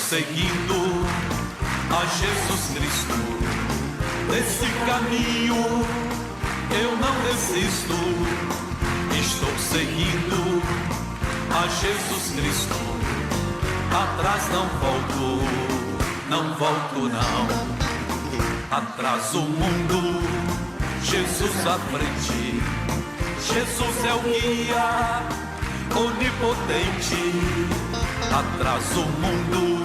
seguindo a Jesus Cristo. Nesse caminho eu não desisto. Estou seguindo a Jesus Cristo. Atrás não volto, não volto não. Atrás o mundo, Jesus à frente. Jesus é o guia onipotente. Atrás o mundo,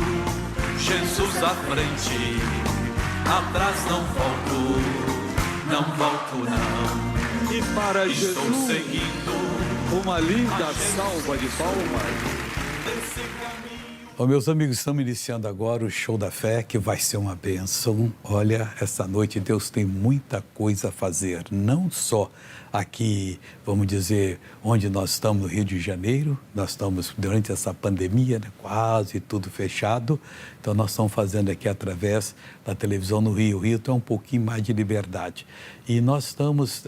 Jesus à frente. Atrás não volto, não volto não. E para Estou Jesus, seguindo uma linda a Jesus salva de palmas. nesse caminho. Ô, meus amigos, estamos iniciando agora o Show da Fé, que vai ser uma bênção. Olha, essa noite Deus tem muita coisa a fazer, não só aqui, vamos dizer, onde nós estamos no Rio de Janeiro, nós estamos durante essa pandemia, né, quase tudo fechado, então nós estamos fazendo aqui através da televisão no Rio. O Rio tem um pouquinho mais de liberdade e nós estamos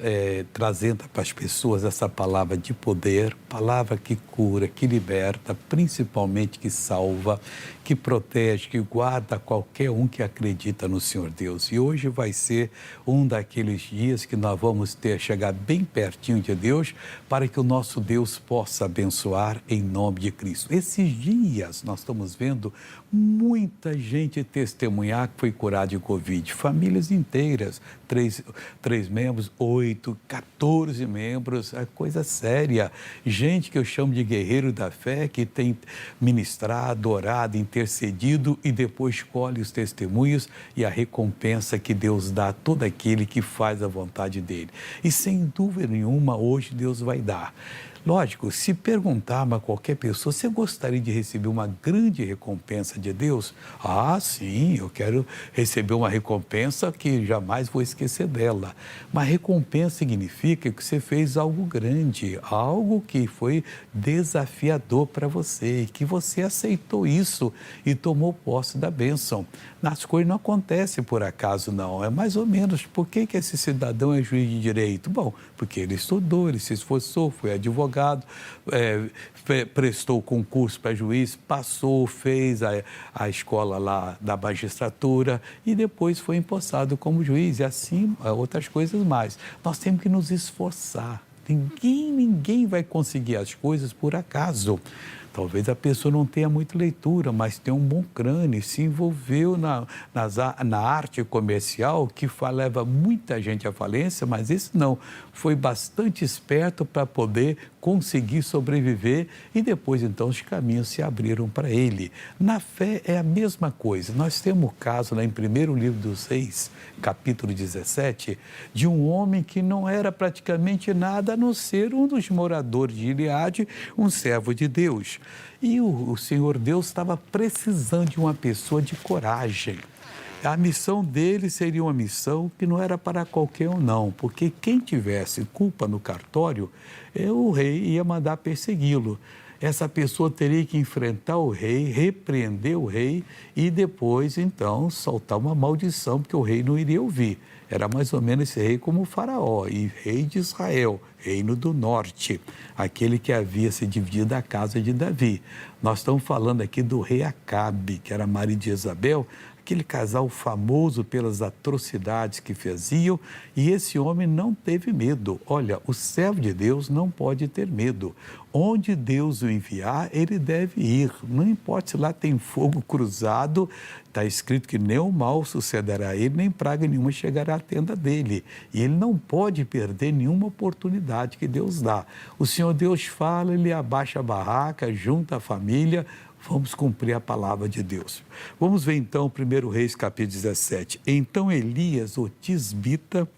trazendo para as pessoas essa palavra de poder, palavra que cura, que liberta, principalmente que salva, que protege, que guarda qualquer um que acredita no Senhor Deus. E hoje vai ser um daqueles dias que nós vamos chegar bem pertinho de Deus para que o nosso Deus possa abençoar em nome de Cristo. Esses dias nós estamos vendo muita gente testemunhar que foi curada de Covid, famílias inteiras, três membros, 8, 14 membros, é coisa séria. Gente que eu chamo de guerreiro da fé, que tem ministrado, orado, intercedido e depois colhe os testemunhos e a recompensa que Deus dá a todo aquele que faz a vontade dele. E sem dúvida nenhuma, hoje Deus vai dar. Lógico, se perguntar a qualquer pessoa, você gostaria de receber uma grande recompensa de Deus? Ah, sim, eu quero receber uma recompensa que jamais vou esquecer dela. Mas recompensa significa que você fez algo grande, algo que foi desafiador para você, e que você aceitou isso e tomou posse da bênção. As coisas não acontecem por acaso, não. É mais ou menos, por que esse cidadão é juiz de direito? Bom, porque ele estudou, ele se esforçou, foi advogado, prestou concurso para juiz, passou, fez a escola lá da magistratura e depois foi empossado como juiz e assim outras coisas mais. Nós temos que nos esforçar. Ninguém vai conseguir as coisas por acaso. Talvez a pessoa não tenha muita leitura, mas tem um bom crânio, se envolveu na arte comercial, que leva muita gente à falência, mas esse não. Foi bastante esperto para poder conseguir sobreviver e depois, então, os caminhos se abriram para ele. Na fé é a mesma coisa. Nós temos o caso, lá em 1º livro dos Reis, capítulo 17, de um homem que não era praticamente nada a não ser um dos moradores de Gileade, um servo de Deus. E o Senhor Deus estava precisando de uma pessoa de coragem. A missão dele seria uma missão que não era para qualquer um, não, porque quem tivesse culpa no cartório, o rei ia mandar persegui-lo. Essa pessoa teria que enfrentar o rei, repreender o rei e depois, então, soltar uma maldição, porque o rei não iria ouvir. Era mais ou menos esse rei como o faraó, e rei de Israel, reino do norte, aquele que havia se dividido da casa de Davi. Nós estamos falando aqui do rei Acabe, que era marido de Jezabel, aquele casal famoso pelas atrocidades que faziam, e esse homem não teve medo. Olha, o servo de Deus não pode ter medo. Onde Deus o enviar, ele deve ir. Não importa se lá tem fogo cruzado, está escrito que nem o mal sucederá a ele, nem praga nenhuma chegará à tenda dele. E ele não pode perder nenhuma oportunidade que Deus dá. O Senhor Deus fala, ele abaixa a barraca, junta a família. Vamos cumprir a palavra de Deus. Vamos ver então 1 Reis, capítulo 17. Então Elias, o tisbita,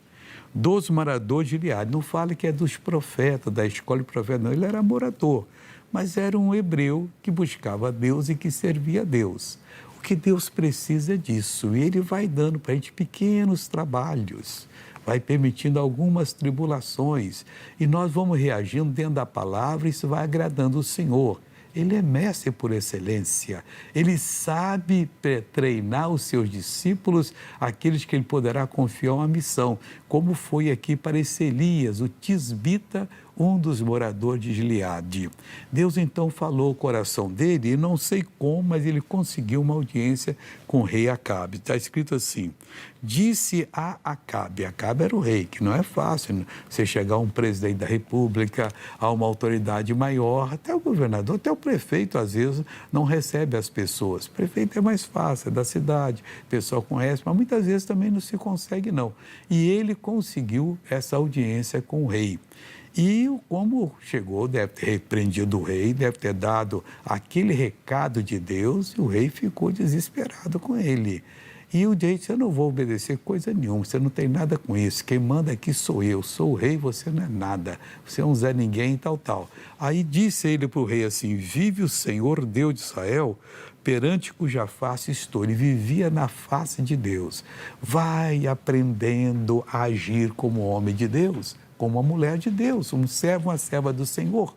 dos moradores de Gileade. Não fala que é dos profetas, da escola de profeta, não. Ele era morador, mas era um hebreu que buscava a Deus e que servia a Deus. O que Deus precisa é disso. E Ele vai dando para a gente pequenos trabalhos, vai permitindo algumas tribulações. E nós vamos reagindo dentro da palavra e isso vai agradando o Senhor. Ele é mestre por excelência, ele sabe treinar os seus discípulos, aqueles que ele poderá confiar uma missão, como foi aqui para esse Elias, o tisbita, um dos moradores de Gileade. Deus então falou o coração dele, e não sei como, mas ele conseguiu uma audiência com o rei Acabe. Está escrito assim: disse a Acabe era o rei, que não é fácil você chegar a um presidente da república, a uma autoridade maior, até o governador, até o prefeito, às vezes, não recebe as pessoas. O prefeito é mais fácil, é da cidade, o pessoal conhece, mas muitas vezes também não se consegue, não. E ele conseguiu essa audiência com o rei. E como chegou, deve ter repreendido o rei, deve ter dado aquele recado de Deus, e o rei ficou desesperado com ele. E o rei disse: eu não vou obedecer coisa nenhuma, você não tem nada com isso, quem manda aqui sou eu, sou o rei, você não é nada, você é um Zé Ninguém e tal. Aí disse ele para o rei assim: vive o Senhor Deus de Israel, perante cuja face estou. Ele vivia na face de Deus. Vai aprendendo a agir como homem de Deus, como uma mulher de Deus, um servo, uma serva do Senhor.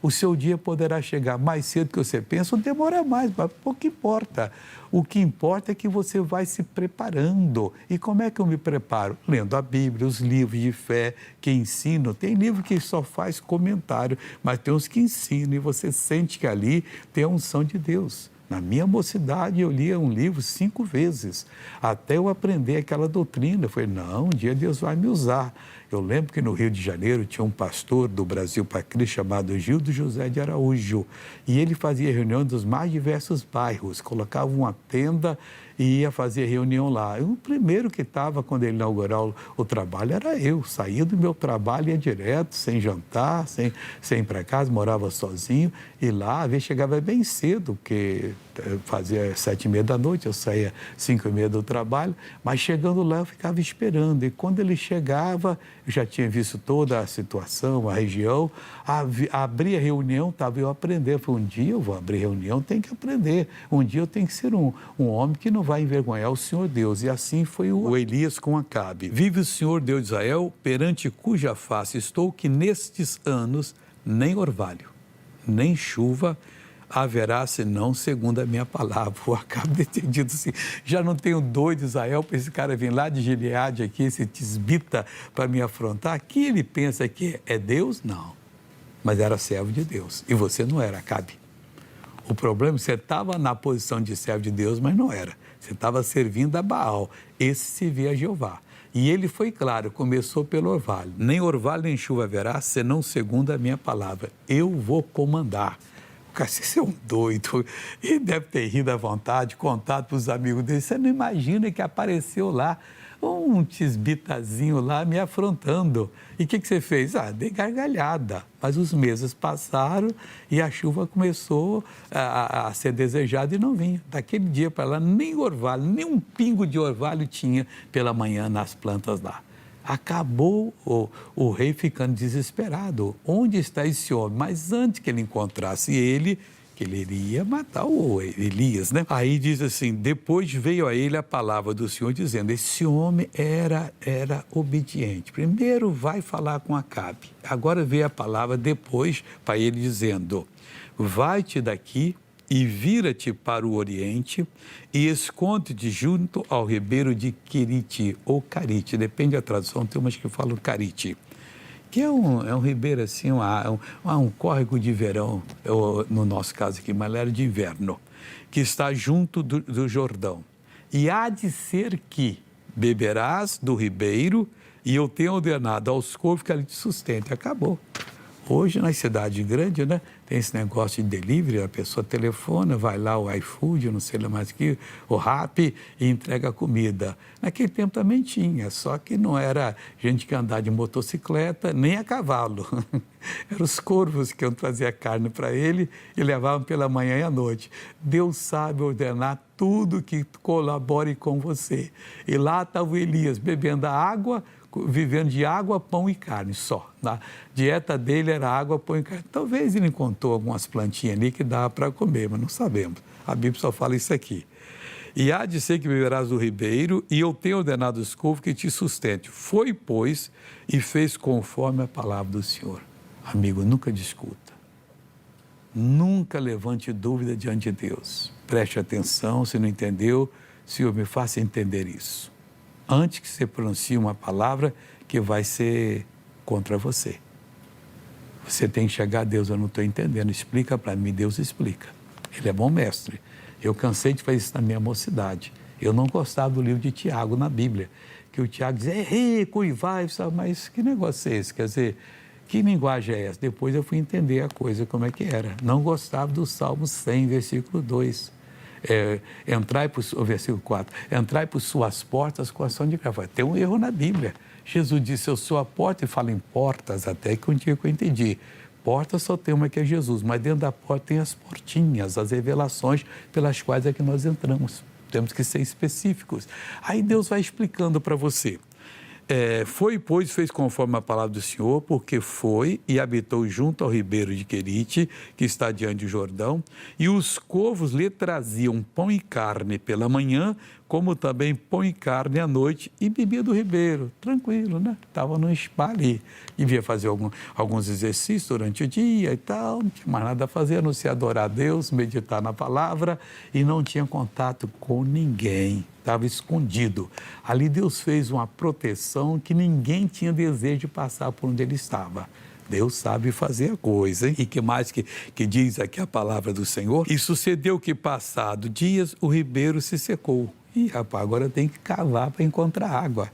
O seu dia poderá chegar mais cedo que você pensa ou demorar mais, mas pouco importa. O que importa é que você vai se preparando. E como é que eu me preparo? Lendo a Bíblia, os livros de fé que ensinam. Tem livro que só faz comentário, mas tem uns que ensinam e você sente que ali tem a unção de Deus. Na minha mocidade, eu lia um livro 5 vezes, até eu aprender aquela doutrina. Eu falei: não, um dia Deus vai me usar. Eu lembro que no Rio de Janeiro tinha um pastor do Brasil para Cristo chamado Gildo José de Araújo, e ele fazia reunião dos mais diversos bairros, colocava uma tenda e ia fazer reunião lá. E o primeiro que estava, quando ele inaugurou o trabalho, era eu. Saía do meu trabalho, ia direto, sem jantar, sem ir para casa, morava sozinho, e lá, às vezes, chegava bem cedo, porque fazia 7h30 da noite, eu saía 5h30 do trabalho, mas chegando lá eu ficava esperando, e quando ele chegava, eu já tinha visto toda a situação, a região, abria a reunião, estava eu aprendendo. Eu falei: um dia eu vou abrir reunião, tenho que aprender, um dia eu tenho que ser um homem que não vai envergonhar o Senhor Deus. E assim foi o Elias com Acabe. Vive o Senhor Deus de Israel, perante cuja face estou, que nestes anos nem orvalho, nem chuva haverá, senão segundo a minha palavra. O Acabe ter dito assim: já não tenho doido Israel para esse cara vir lá de Gileade aqui, esse tisbita, para me afrontar. Aqui ele pensa que é Deus? Não. Mas era servo de Deus. E você não era, Acabe. O problema é que você estava na posição de servo de Deus, mas não era. Você estava servindo a Baal. Esse servia a Jeová. E ele foi claro, começou pelo orvalho. Nem orvalho nem chuva haverá, senão segundo a minha palavra. Eu vou comandar. O cara, você é um doido. Ele deve ter rido à vontade, contado para os amigos dele. Você não imagina que apareceu lá um tisbitazinho lá me afrontando. E o que você fez? Dei gargalhada. Mas os meses passaram e a chuva começou a ser desejada e não vinha. Daquele dia para lá, nem orvalho, nem um pingo de orvalho tinha pela manhã nas plantas lá. Acabou o rei ficando desesperado. Onde está esse homem? Mas antes que ele encontrasse ele, que ele iria matar o Elias, né? Aí diz assim: depois veio a ele a palavra do Senhor dizendo: esse homem era obediente. Primeiro vai falar com Acabe. Agora veio a palavra depois para ele dizendo: vai-te daqui e vira-te para o oriente e esconde-te junto ao ribeiro de Querite, ou Carite, depende da tradução, tem umas que falam Carite, que é um ribeiro assim, um córrego de verão, no nosso caso aqui, mas era de inverno, que está junto do Jordão. E há de ser que beberás do ribeiro e eu tenho ordenado aos corvos que ele te sustente. Acabou. Hoje, nas cidades grandes, né, tem esse negócio de delivery, a pessoa telefona, vai lá o iFood, não sei lá mais o que, o Rappi, e entrega a comida. Naquele tempo também tinha, só que não era gente que andava de motocicleta, nem a cavalo. Eram os corvos que iam trazer a carne para ele e levavam pela manhã e à noite. Deus sabe ordenar tudo que colabore com você. E lá estava o Elias bebendo a água, vivendo de água, pão e carne só. A dieta dele era água, pão e carne. Talvez ele encontrou algumas plantinhas ali que dava para comer, mas não sabemos. A Bíblia só fala isso aqui. E há de ser que beberás do ribeiro, e eu tenho ordenado os corvos que te sustente. Foi, pois, e fez conforme a palavra do Senhor. Amigo, nunca discuta. Nunca levante dúvida diante de Deus. Preste atenção, se não entendeu, Senhor, me faça entender isso. Antes que você pronuncie uma palavra que vai ser contra você. Você tem que chegar a Deus, eu não estou entendendo, explica para mim. Deus explica. Ele é bom mestre. Eu cansei de fazer isso na minha mocidade. Eu não gostava do livro de Tiago na Bíblia, que o Tiago dizia, é rico e vai, mas que negócio é esse? Quer dizer, que linguagem é essa? Depois eu fui entender a coisa, como é que era. Não gostava do Salmo 100, versículo 2. O versículo 4, entrai por suas portas com ação de graça. Tem um erro na Bíblia. Jesus disse, eu sou a porta, e fala em portas, até que um dia que eu entendi. Porta só tem uma que é Jesus, mas dentro da porta tem as portinhas, as revelações pelas quais é que nós entramos. Temos que ser específicos. Aí Deus vai explicando para você. Foi, pois, fez conforme a palavra do Senhor, porque foi e habitou junto ao ribeiro de Querite, que está diante do Jordão, e os corvos lhe traziam pão e carne pela manhã, como também pão e carne à noite, e bebia do ribeiro, tranquilo, né? Estava no spa ali, devia fazer alguns exercícios durante o dia e tal, não tinha mais nada a fazer, a não ser adorar a Deus, meditar na palavra, e não tinha contato com ninguém. Estava escondido. Ali Deus fez uma proteção que ninguém tinha desejo de passar por onde ele estava. Deus sabe fazer a coisa, hein? E que mais que diz aqui a palavra do Senhor? E sucedeu que, passado dias, o ribeiro se secou. Ih, rapaz, agora tem que cavar para encontrar água.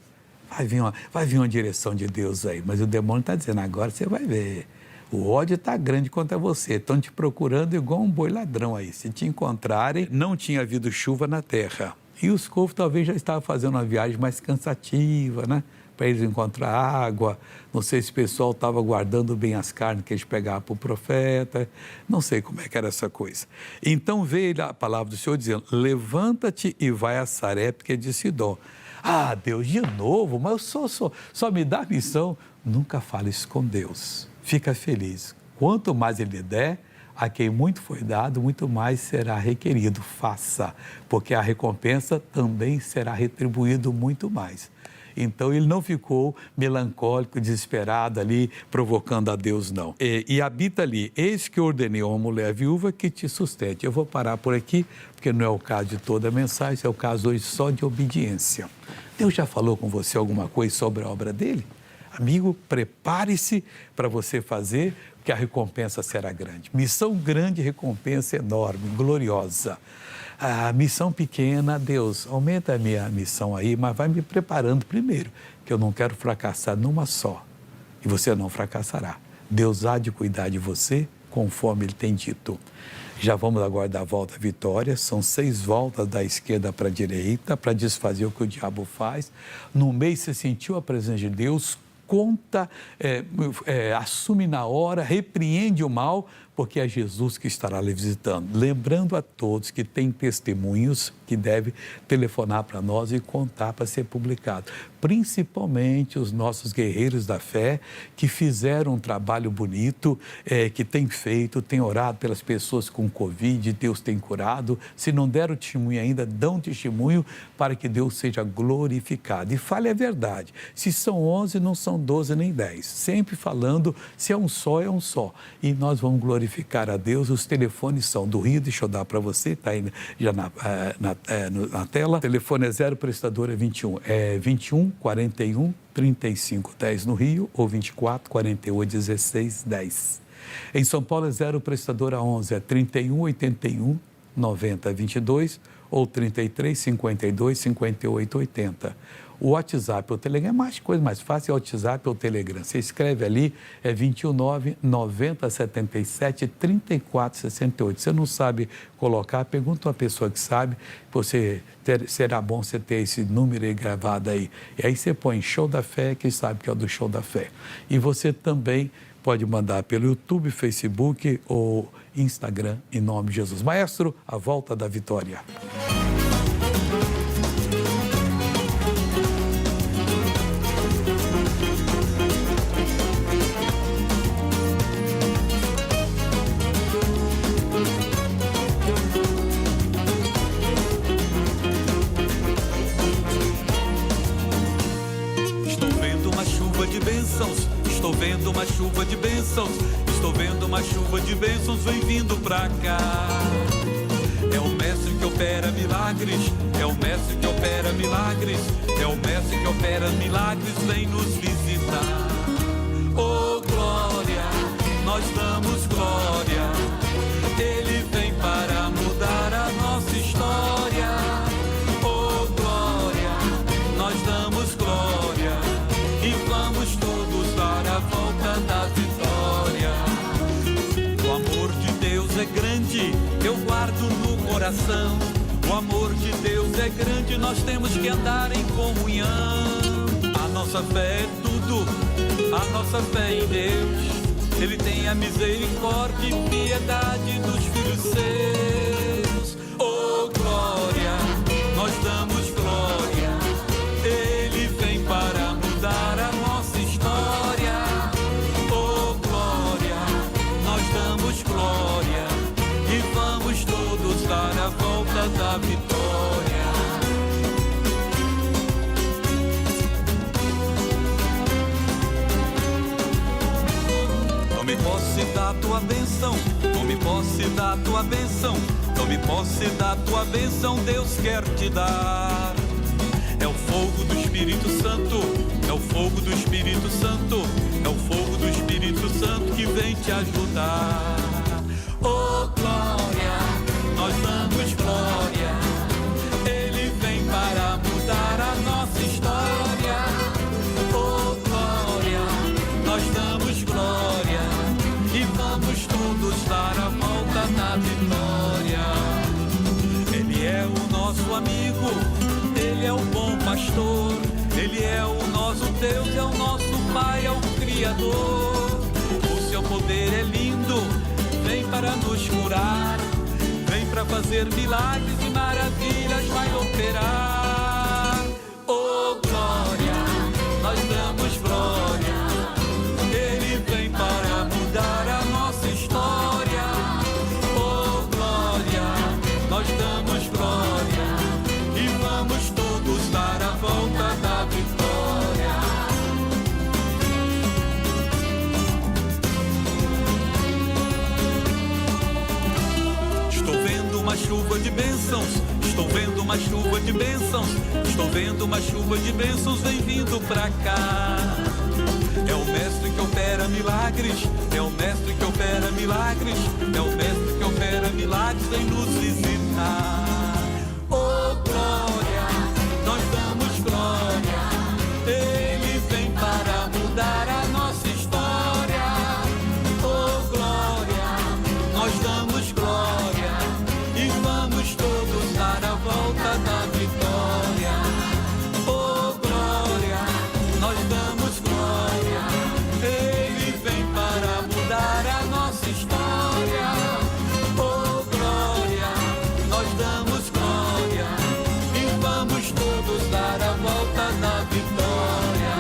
Vai vir uma direção de Deus aí, mas o demônio está dizendo, agora você vai ver. O ódio está grande contra você, estão te procurando igual um boi ladrão aí. Se te encontrarem, não tinha havido chuva na terra. E os corvos talvez já estavam fazendo uma viagem mais cansativa, né? Para eles encontrar água. Não sei se o pessoal estava guardando bem as carnes que eles pegavam para o profeta. Não sei como é que era essa coisa. Então veio a palavra do Senhor dizendo, levanta-te e vai a Sarepta, que é de Sidom. Ah, Deus, de novo, mas eu só me dá a missão. Nunca fale isso com Deus. Fica feliz. Quanto mais Ele der, a quem muito foi dado, muito mais será requerido. Faça, porque a recompensa também será retribuído muito mais. Então, ele não ficou melancólico, desesperado ali, provocando a Deus, não. E habita ali, eis que ordenei a uma mulher viúva que te sustente. Eu vou parar por aqui, porque não é o caso de toda a mensagem, é o caso hoje só de obediência. Deus já falou com você alguma coisa sobre a obra dele? Amigo, prepare-se para você fazer, porque a recompensa será grande. Missão grande, recompensa enorme, gloriosa. A missão pequena, Deus, aumenta a minha missão aí, mas vai me preparando primeiro, que eu não quero fracassar numa só. E você não fracassará. Deus há de cuidar de você, conforme Ele tem dito. Já vamos agora dar a volta à vitória. São 6 voltas da esquerda para a direita, para desfazer o que o diabo faz. No meio você sentiu a presença de Deus, conta, assume na hora, repreende o mal, porque é Jesus que estará lhe visitando. Lembrando a todos que têm testemunhos que devem telefonar para nós e contar para ser publicado. Principalmente os nossos guerreiros da fé que fizeram um trabalho bonito, que têm feito, têm orado pelas pessoas com Covid, Deus tem curado. Se não deram testemunho ainda, dão testemunho para que Deus seja glorificado. E fale a verdade. Se são 11, não são 12 nem 10. Sempre falando, se é um só, é um só. E nós vamos glorificar a Deus. Os telefones são do Rio, deixa eu dar para você, está aí já na tela. O telefone é 0 prestadora 21, 21 41 35 10 no Rio ou 24 48 16 10. Em São Paulo é 0 prestadora 11, é 31 81 90 22 ou 33 52 58 80. O WhatsApp ou o Telegram é mais coisa mais fácil, é o WhatsApp ou o Telegram. Você escreve ali, é 219 90 77 34 68. Você não sabe colocar, pergunta uma pessoa que sabe, será bom você ter esse número aí gravado aí. E aí você põe Show da Fé, quem sabe que é o do Show da Fé. E você também pode mandar pelo YouTube, Facebook ou Instagram, em nome de Jesus. Maestro, a volta da vitória. Estou vendo uma chuva de bênçãos, estou vendo uma chuva de bênçãos, vem vindo pra cá. É o mestre que opera milagres, é o mestre que opera milagres, é o mestre que opera milagres, vem nos visitar. Oh glória, coração. O amor de Deus é grande, nós temos que andar em comunhão. A nossa fé é tudo, a nossa fé em Deus. Ele tem a misericórdia e piedade dos filhos seus. Oh, glória, nós damos glória. Ele vem para mudar a nossa história. Oh, glória, nós damos glória. E vamos todos dar a volta da vitória. Tome posse da tua bênção, tome posse da tua bênção, tome posse da tua bênção, Deus quer te dar. É o fogo do Espírito Santo, é o fogo do Espírito Santo, é o fogo do Espírito Santo que vem te ajudar. Oh, glória, nós damos glória. Ele vem para mudar a nossa história. Oh, glória, nós damos glória. E vamos todos dar a volta na vitória. Ele é o nosso amigo, ele é o bom pastor. Ele é o nosso Deus, é o nosso Pai, é o Criador. O seu poder é lindo, vem para nos curar, vem para fazer milagres e maravilhas, vai operar. Oh, glória, nós damos glória. Ele vem para mudar a nossa história. Oh, glória, nós damos glória. E vamos todos dar a volta da vitória. Estou vendo uma chuva de bênçãos, estou vendo uma chuva de bênçãos, estou vendo uma chuva de bênçãos, vem vindo pra cá. É o mestre que opera milagres, é o mestre que opera milagres, é o mestre que opera milagres, vem nos visitar. Oh, glória, nós damos glória. Ele vem para mudar a nossa história. Oh, glória, nós damos glória. E vamos todos dar a volta da vitória. Oh, glória, nós damos glória. Ele vem para mudar a nossa história. Oh, glória, nós damos glória. E vamos todos dar a volta da vitória.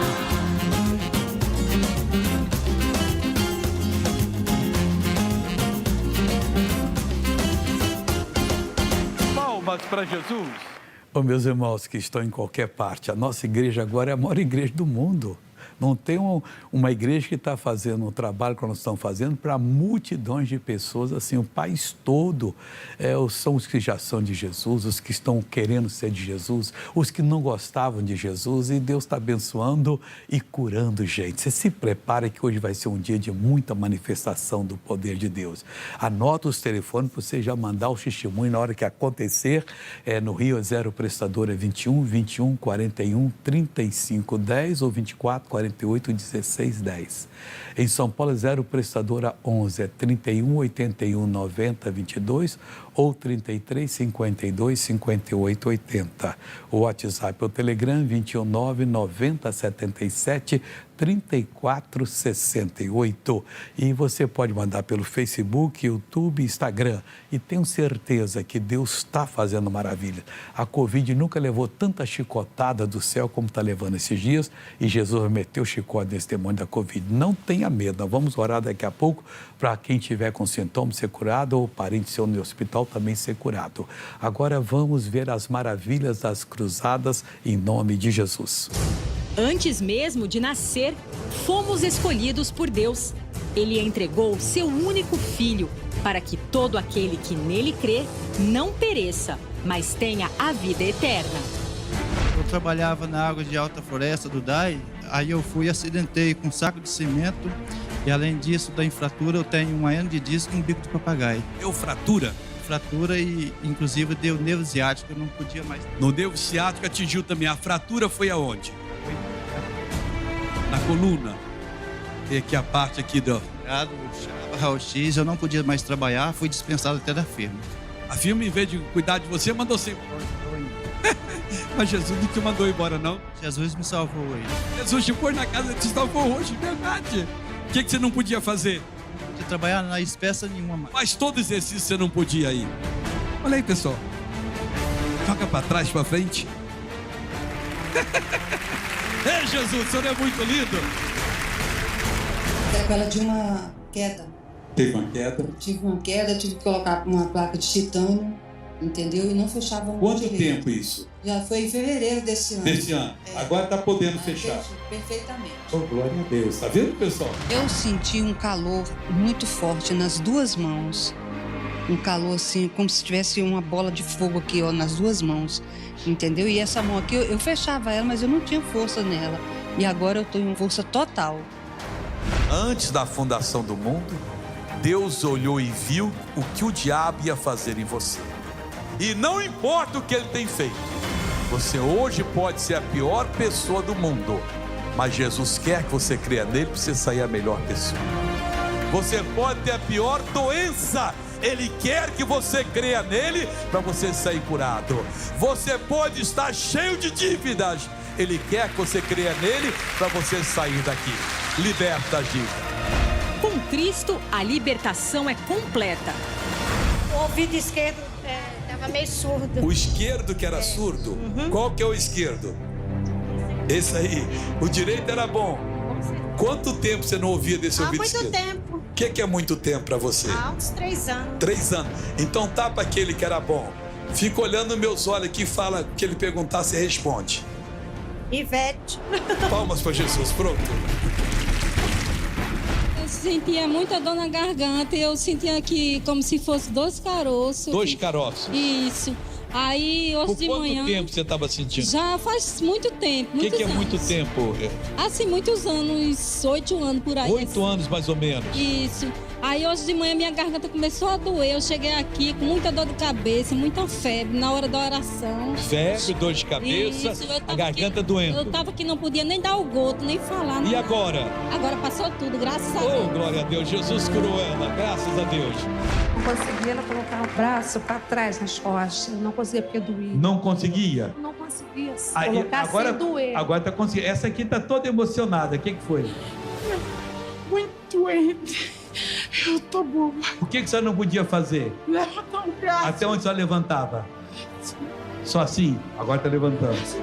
Palmas para Jesus. Ô, meus irmãos que estão em qualquer parte, a nossa igreja agora é a maior igreja do mundo. Não tem uma igreja que está fazendo um trabalho que nós estamos fazendo para multidões de pessoas, assim, o país todo. São os que já são de Jesus, os que estão querendo ser de Jesus, os que não gostavam de Jesus, e Deus está abençoando e curando gente. Você se prepara que hoje vai ser um dia de muita manifestação do poder de Deus. Anota os telefones para você já mandar o testemunho na hora que acontecer. No Rio é 0 prestadora 21 21 41 35 10 ou 24 48 16 10. Em São Paulo é 0 prestadora 11 é 31 81 90 22 ou 33 52 58 80. O WhatsApp ou Telegram 219 90 77 34 68. E você pode mandar pelo Facebook, YouTube, Instagram. E tenho certeza que Deus está fazendo maravilha. A Covid nunca levou tanta chicotada do céu como está levando esses dias. E Jesus meteu chicote nesse demônio da Covid. Não tenha medo. Nós vamos orar daqui a pouco para quem tiver com sintomas ser curado ou parente seu no hospital também ser curado. Agora vamos ver as maravilhas das cruzadas em nome de Jesus. Antes mesmo de nascer, fomos escolhidos por Deus. Ele entregou seu único filho para que todo aquele que nele crê não pereça, mas tenha a vida eterna. Eu trabalhava na água de alta floresta do DAI, aí eu fui e acidentei com um saco de cimento e além disso, da infratura, eu tenho um hernia de disco e um bico de papagaio. Deu fratura? Fratura e inclusive deu nervo ciático, eu não podia mais. No nervo ciático atingiu também. A fratura foi aonde? Na coluna. Tem aqui a parte aqui do... Raio-X, eu não podia mais trabalhar, fui dispensado até da firma. A firma, em vez de cuidar de você, mandou você embora. Mas Jesus não te mandou embora, não. Jesus me salvou hoje. Jesus te pôs na casa e te salvou hoje, verdade. O que você não podia fazer? De trabalhar na espécie nenhuma mais. Mas todo exercício você não podia ir. Olha aí, pessoal. Joga para trás, para frente. Ei, Jesus, o senhor é muito lindo. Sequela de uma queda. Teve uma queda. Tive uma queda, tive que colocar uma placa de titânio, entendeu? E não fechava muito Quanto direito. tempo isso? Já foi em fevereiro desse ano. Desse ano. É. Agora está podendo Aí fechar. fechou perfeitamente. Oh, glória a Deus. Tá vendo, pessoal? Eu senti um calor muito forte nas duas mãos. Um calor assim, como se tivesse uma bola de fogo aqui, ó, nas duas mãos. Entendeu? E essa mão aqui, eu fechava ela, mas eu não tinha força nela. E agora eu tenho força total. Antes da fundação do mundo, Deus olhou e viu o que o diabo ia fazer em você. E não importa o que ele tem feito, você hoje pode ser a pior pessoa do mundo, mas Jesus quer que você creia nele para você sair a melhor pessoa. Você pode ter a pior doença, ele quer que você creia nele para você sair curado. Você pode estar cheio de dívidas, ele quer que você creia nele para você sair daqui. Liberta a dívida. Com Cristo, a libertação é completa. O ouvido esquerdo estava meio surdo. O esquerdo que era surdo, qual que é o esquerdo? Esse aí. O direito era bom. Quanto tempo você não ouvia desse ouvido esquerdo? Há muito tempo. O que é muito tempo para você? Há uns 3 anos. 3 anos. Então tapa aquele que era bom. Fica olhando nos meus olhos aqui e fala o que ele perguntar, você responde. Ivete. Palmas para Jesus, pronto. Eu sentia muita dor na garganta e eu sentia aqui como se fosse 2 caroços. 2 caroços. Isso. Aí hoje Por de quanto manhã. tempo você estava sentindo? Já faz muito tempo. O que é anos. muito tempo? Assim, muitos anos, 8 anos por aí. 8 assim. anos mais ou menos. Isso. Aí hoje de manhã minha garganta começou a doer. Eu cheguei aqui com muita dor de cabeça, muita febre na hora da oração. Febre, dor de cabeça, Isso, eu tava a garganta aqui, doendo. Eu tava que não podia nem dar o goto, nem falar. E nada. agora? Agora passou tudo, graças a Oh, Deus. glória a Deus. Jesus curou ela, graças a Deus. Não conseguia ela colocar o braço para trás nas costas. Não conseguia porque doía. Não conseguia? Não conseguia Aí, colocar agora, sem doer. agora tá conseguindo. Essa aqui tá toda emocionada. O que foi? Muito doente. Eu tô boba. O que você não podia fazer? Levanta um braço. Até onde você levantava? Só assim? Agora tá levantando. Deus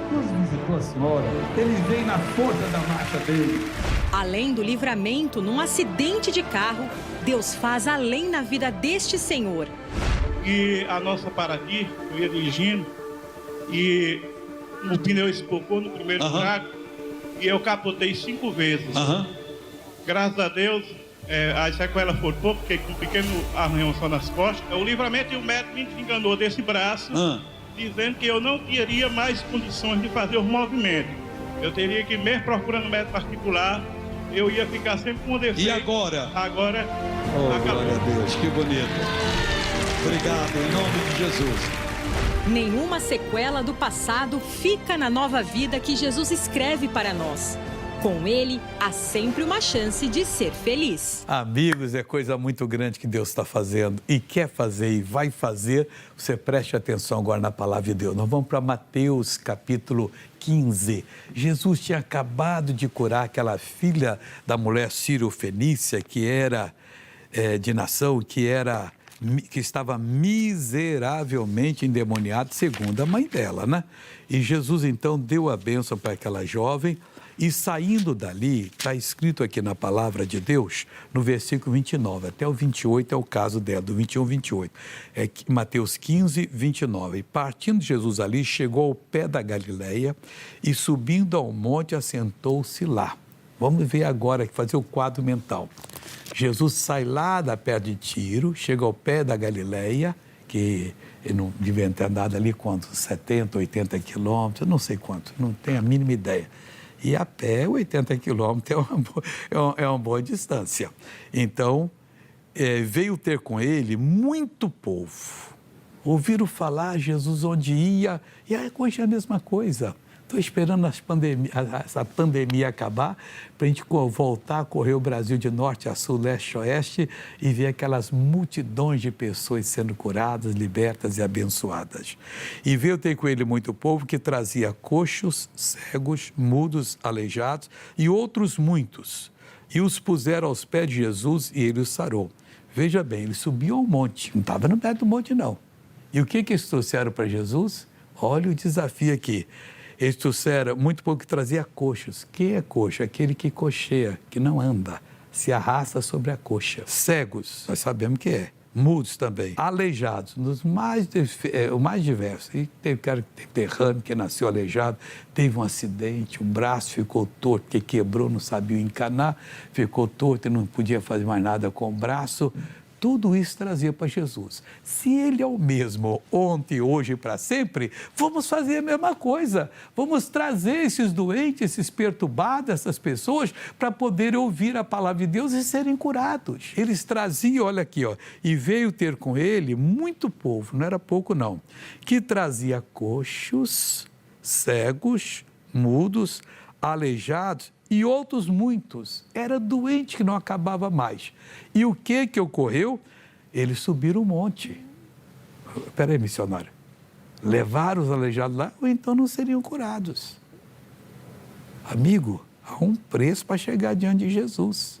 visitou a senhora. Ele veio na força da marcha dele. Além do livramento num acidente de carro, Deus faz além na vida deste senhor. E a nossa Paraty, eu ia dirigindo e o pneu espocou no primeiro buraco e eu capotei 5 vezes. Graças a Deus, as sequelas foram pouco, fiquei com um pequeno arranhão só nas costas. O livramento e o médico me enganou desse braço, dizendo que eu não teria mais condições de fazer os movimentos. Eu teria que, mesmo procurando médico particular, eu ia ficar sempre com defeito. E agora? Agora, Oh, acabou. glória a Deus, que bonito. Obrigado, em nome de Jesus. Nenhuma sequela do passado fica na nova vida que Jesus escreve para nós. Com ele, há sempre uma chance de ser feliz. Amigos, é coisa muito grande que Deus está fazendo e quer fazer e vai fazer. Você preste atenção agora na palavra de Deus. Nós vamos para Mateus capítulo 15. Jesus tinha acabado de curar aquela filha da mulher sírio-fenícia que era de nação, que estava miseravelmente endemoniada, segundo a mãe dela, né? E Jesus então deu a bênção para aquela jovem. E saindo dali, está escrito aqui na palavra de Deus, no versículo 29, até o 28 é o caso dela, do 21 ao 28. É Mateus 15, 29. E partindo Jesus ali, chegou ao pé da Galileia e subindo ao monte, assentou-se lá. Vamos ver agora, fazer o quadro mental. Jesus sai lá da perto de Tiro, chega ao pé da Galileia, que ele não devia ter andado ali quanto? 70, 80 quilômetros, eu não sei quanto, não tenho a mínima ideia. E a pé, 80 quilômetros é uma boa distância. Então, veio ter com ele muito povo. Ouviram falar Jesus onde ia, e aí hoje é a mesma coisa. Estou esperando essa pandemia acabar para a gente voltar a correr o Brasil de norte a sul, leste a oeste e ver aquelas multidões de pessoas sendo curadas, libertas e abençoadas. E veio ter com ele muito povo que trazia coxos, cegos, mudos, aleijados e outros muitos. E os puseram aos pés de Jesus e ele os sarou. Veja bem, ele subiu ao monte, não estava no pé do monte não. E o que eles trouxeram para Jesus? Olha o desafio aqui. Eles trouxeram muito pouco que trazia coxos. Quem é coxo? Aquele que cocheia, que não anda, se arrasta sobre a coxa. Cegos, nós sabemos que é. Mudos também. Aleijados, o mais diverso. E teve cara que teve derrame, que nasceu aleijado, teve um acidente, o braço ficou torto, que quebrou, não sabia encanar, ficou torto e não podia fazer mais nada com o braço. Tudo isso trazia para Jesus. Se Ele é o mesmo ontem, hoje e para sempre, vamos fazer a mesma coisa. Vamos trazer esses doentes, esses perturbados, essas pessoas, para poderem ouvir a palavra de Deus e serem curados. Eles traziam, olha aqui, ó, e veio ter com Ele muito povo, não era pouco não, que trazia coxos, cegos, mudos, aleijados, e outros muitos. Era doente que não acabava mais. E o que ocorreu? Eles subiram o monte. Espera aí, missionário. Levaram os aleijados lá, ou então não seriam curados. Amigo, há um preço para chegar diante de Jesus.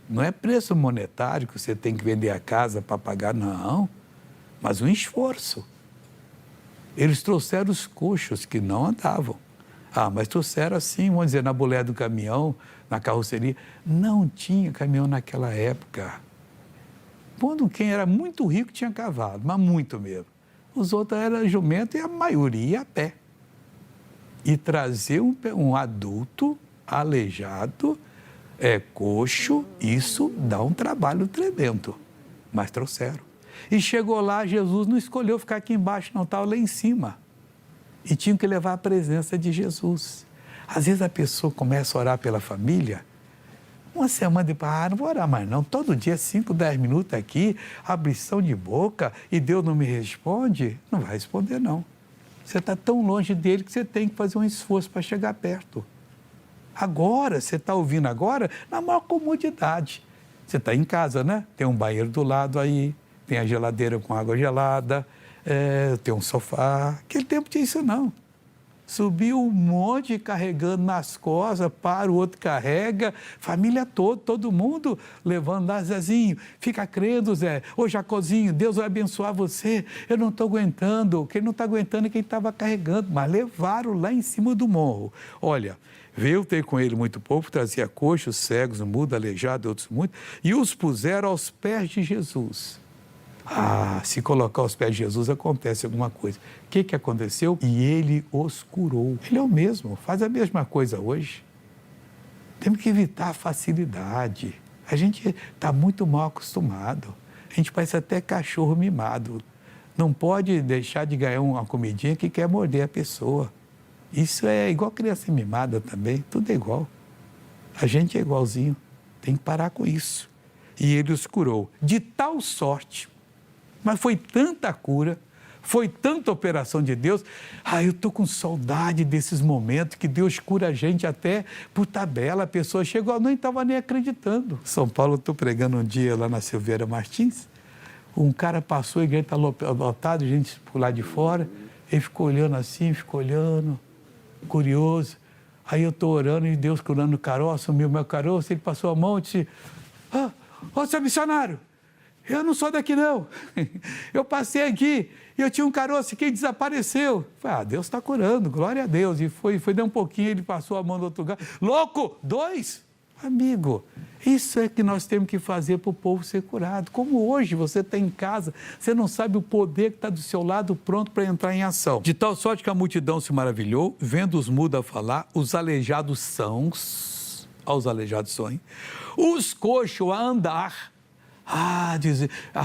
Não é preço monetário que você tem que vender a casa para pagar, não. Mas um esforço. Eles trouxeram os coxos que não andavam. Mas trouxeram assim, vamos dizer, na boleia do caminhão, na carroceria. Não tinha caminhão naquela época. Quando quem era muito rico tinha cavalo, mas muito mesmo. Os outros eram jumento e a maioria a pé. E trazer um adulto aleijado, coxo, isso dá um trabalho tremendo. Mas trouxeram. E chegou lá, Jesus não escolheu ficar aqui embaixo, não, estava lá em cima. E tinham que levar a presença de Jesus. Às vezes a pessoa começa a orar pela família, uma semana depois, não vou orar mais não, todo dia 5, 10 minutos aqui, abrição de boca, e Deus não me responde, não vai responder não. Você está tão longe dele que você tem que fazer um esforço para chegar perto. Agora, você está ouvindo agora, na maior comodidade. Você está em casa, né? Tem um banheiro do lado aí, tem a geladeira com água gelada, tem um sofá. Aquele tempo tinha isso não. Subiu um monte carregando nas costas, para o outro carrega, família toda, todo mundo levando lá, Zezinho, fica crendo, Zé. Ô, Jacozinho, Deus vai abençoar você. Eu não estou aguentando. Quem não está aguentando é quem estava carregando, mas levaram lá em cima do morro. Olha, veio ter com ele muito povo, trazia coxos, cegos, mudos, aleijados, outros muitos, e os puseram aos pés de Jesus. Se colocar aos pés de Jesus, acontece alguma coisa. O que aconteceu? E ele os curou. Ele é o mesmo, faz a mesma coisa hoje. Temos que evitar a facilidade. A gente está muito mal acostumado. A gente parece até cachorro mimado. Não pode deixar de ganhar uma comidinha que quer morder a pessoa. Isso é igual criança mimada também, tudo é igual. A gente é igualzinho, tem que parar com isso. E ele os curou, de tal sorte. Mas foi tanta cura, foi tanta operação de Deus. Eu estou com saudade desses momentos que Deus cura a gente até por tabela. A pessoa chegou, não estava nem acreditando. São Paulo, eu estou pregando um dia lá na Silveira Martins. Um cara passou, a igreja está lotada, gente por lá de fora. Ele ficou olhando assim, curioso. Aí eu estou orando e Deus curando o caroço, sumiu o meu caroço. Ele passou a mão e disse, seu missionário, eu não sou daqui não, eu passei aqui e eu tinha um caroço que desapareceu. Falei, Deus está curando, glória a Deus. E foi dar um pouquinho, ele passou a mão do outro lugar. Louco, 2? Amigo, isso é que nós temos que fazer para o povo ser curado. Como hoje você está em casa, você não sabe o poder que está do seu lado pronto para entrar em ação. De tal sorte que a multidão se maravilhou, vendo os mudos a falar, os aleijados sãos, os aleijados são, os coxos a andar.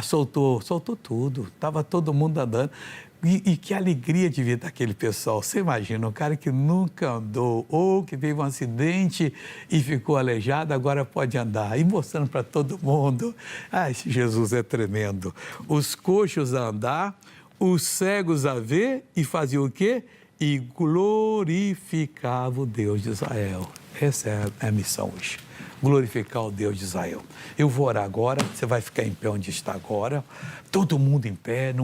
Soltou tudo, estava todo mundo andando. E que alegria de ver daquele pessoal. Você imagina, um cara que nunca andou ou que teve um acidente e ficou aleijado, agora pode andar. E mostrando para todo mundo. Esse Jesus é tremendo. Os coxos a andar, os cegos a ver e faziam o quê? e glorificava o Deus de Israel. Essa é a missão hoje. Glorificar o Deus de Israel. Eu vou orar agora, você vai ficar em pé onde está agora, todo mundo em pé,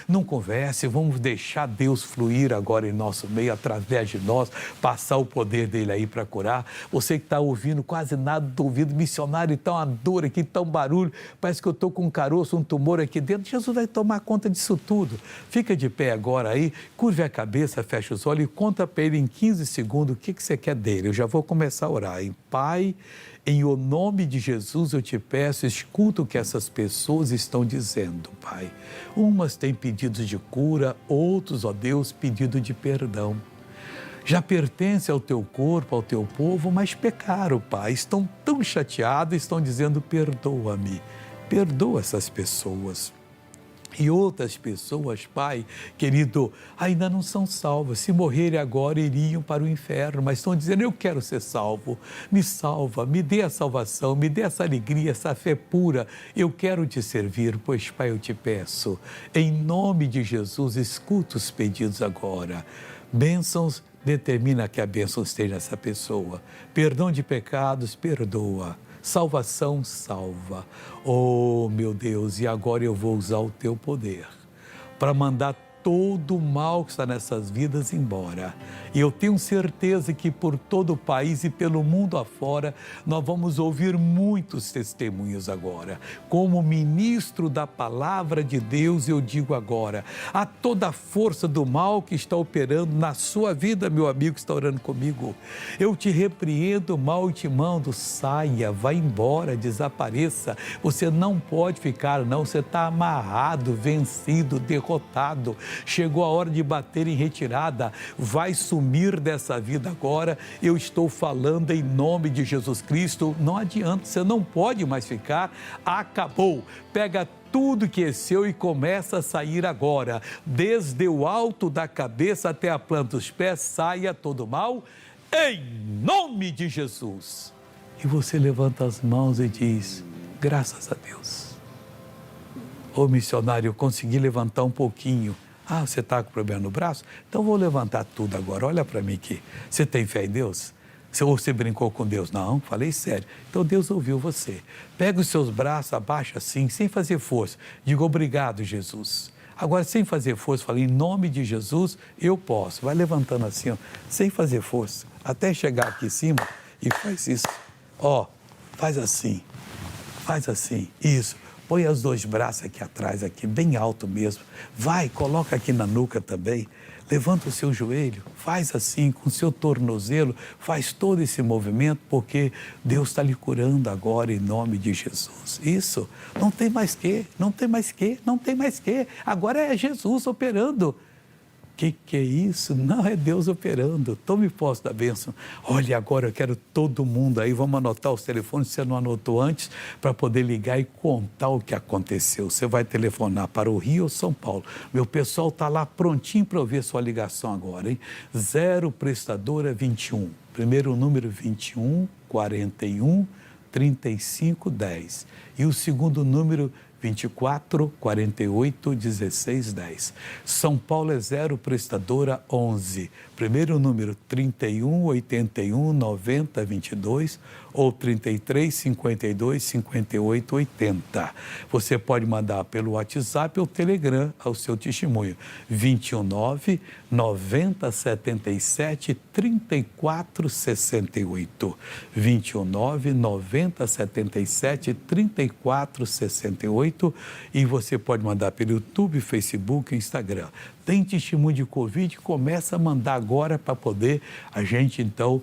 não converse, vamos deixar Deus fluir agora em nosso meio, através de nós, passar o poder dele aí para curar. Você que está ouvindo quase nada do ouvido, missionário, está uma dor aqui, está um barulho, parece que eu estou com um caroço, um tumor aqui dentro, Jesus vai tomar conta disso tudo. Fica de pé agora aí, curve a cabeça, fecha os olhos e conta para ele em 15 segundos o que você quer dele. Eu já vou começar a orar, hein? Pai, em o nome de Jesus eu te peço, escuta o que essas pessoas estão dizendo, Pai. Umas têm pedidos de cura, outros, ó Deus, pedido de perdão. Já pertence ao teu corpo, ao teu povo, mas pecaram, Pai. Estão tão chateados, estão dizendo, perdoa-me. Perdoa essas pessoas. E outras pessoas, Pai, querido, ainda não são salvas. Se morrerem agora, iriam para o inferno, mas estão dizendo, eu quero ser salvo. Me salva, me dê a salvação, me dê essa alegria, essa fé pura. Eu quero te servir, pois, Pai, eu te peço. Em nome de Jesus, escuta os pedidos agora. Bênçãos, determina que a bênção esteja nessa pessoa. Perdão de pecados, perdoa. Salvação, salva. Oh, meu Deus, e agora eu vou usar o teu poder para mandar todo o mal que está nessas vidas embora. E eu tenho certeza que por todo o país e pelo mundo afora, nós vamos ouvir muitos testemunhos agora. Como ministro da palavra de Deus, eu digo agora, a toda a força do mal que está operando na sua vida, meu amigo que está orando comigo, eu te repreendo, mal e te mando, saia, vá embora, desapareça. Você não pode ficar, não, você está amarrado, vencido, derrotado. Chegou a hora de bater em retirada, vai sumir dessa vida agora. Eu estou falando em nome de Jesus Cristo, não adianta, você não pode mais ficar, acabou. Pega tudo que é seu e começa a sair agora, desde o alto da cabeça até a planta dos pés, saia todo mal, em nome de Jesus. E você levanta as mãos e diz, graças a Deus. Ô missionário, eu consegui levantar um pouquinho. Ah, você está com problema no braço? Então vou levantar tudo agora. Olha para mim aqui. Você tem fé em Deus? Ou você brincou com Deus? Não, falei sério. Então Deus ouviu você. Pega os seus braços, abaixa assim, sem fazer força. Diga obrigado, Jesus. Agora, sem fazer força, falei em nome de Jesus, eu posso. Vai levantando assim, ó, sem fazer força. Até chegar aqui em cima e faz isso. Ó, faz assim. Faz assim. Isso. Põe os dois braços aqui atrás, aqui, bem alto mesmo. Vai, coloca aqui na nuca também. Levanta o seu joelho, faz assim, com o seu tornozelo, faz todo esse movimento, porque Deus está lhe curando agora em nome de Jesus. Isso, não tem mais que, não tem mais que, não tem mais que. Agora é Jesus operando. Que é isso? Não, é Deus operando. Tome posse da bênção. Olha, agora eu quero todo mundo aí, vamos anotar os telefones, se você não anotou antes, para poder ligar e contar o que aconteceu. Você vai telefonar para o Rio ou São Paulo. Meu pessoal está lá prontinho para ouvir sua ligação agora, hein? 0 prestadora 21. Primeiro número 21 41 35 10. E o segundo número 24 48 16 10. São Paulo é 0 prestadora 11. Primeiro número 31 81 90 22 ou 33 52 58 80. Você pode mandar pelo WhatsApp ou Telegram ao seu testemunho 219 90 77 34 68. 219 90 77 34 68. E você pode mandar pelo YouTube, Facebook e Instagram. Tem testemunho de Covid, começa a mandar agora para poder a gente, então,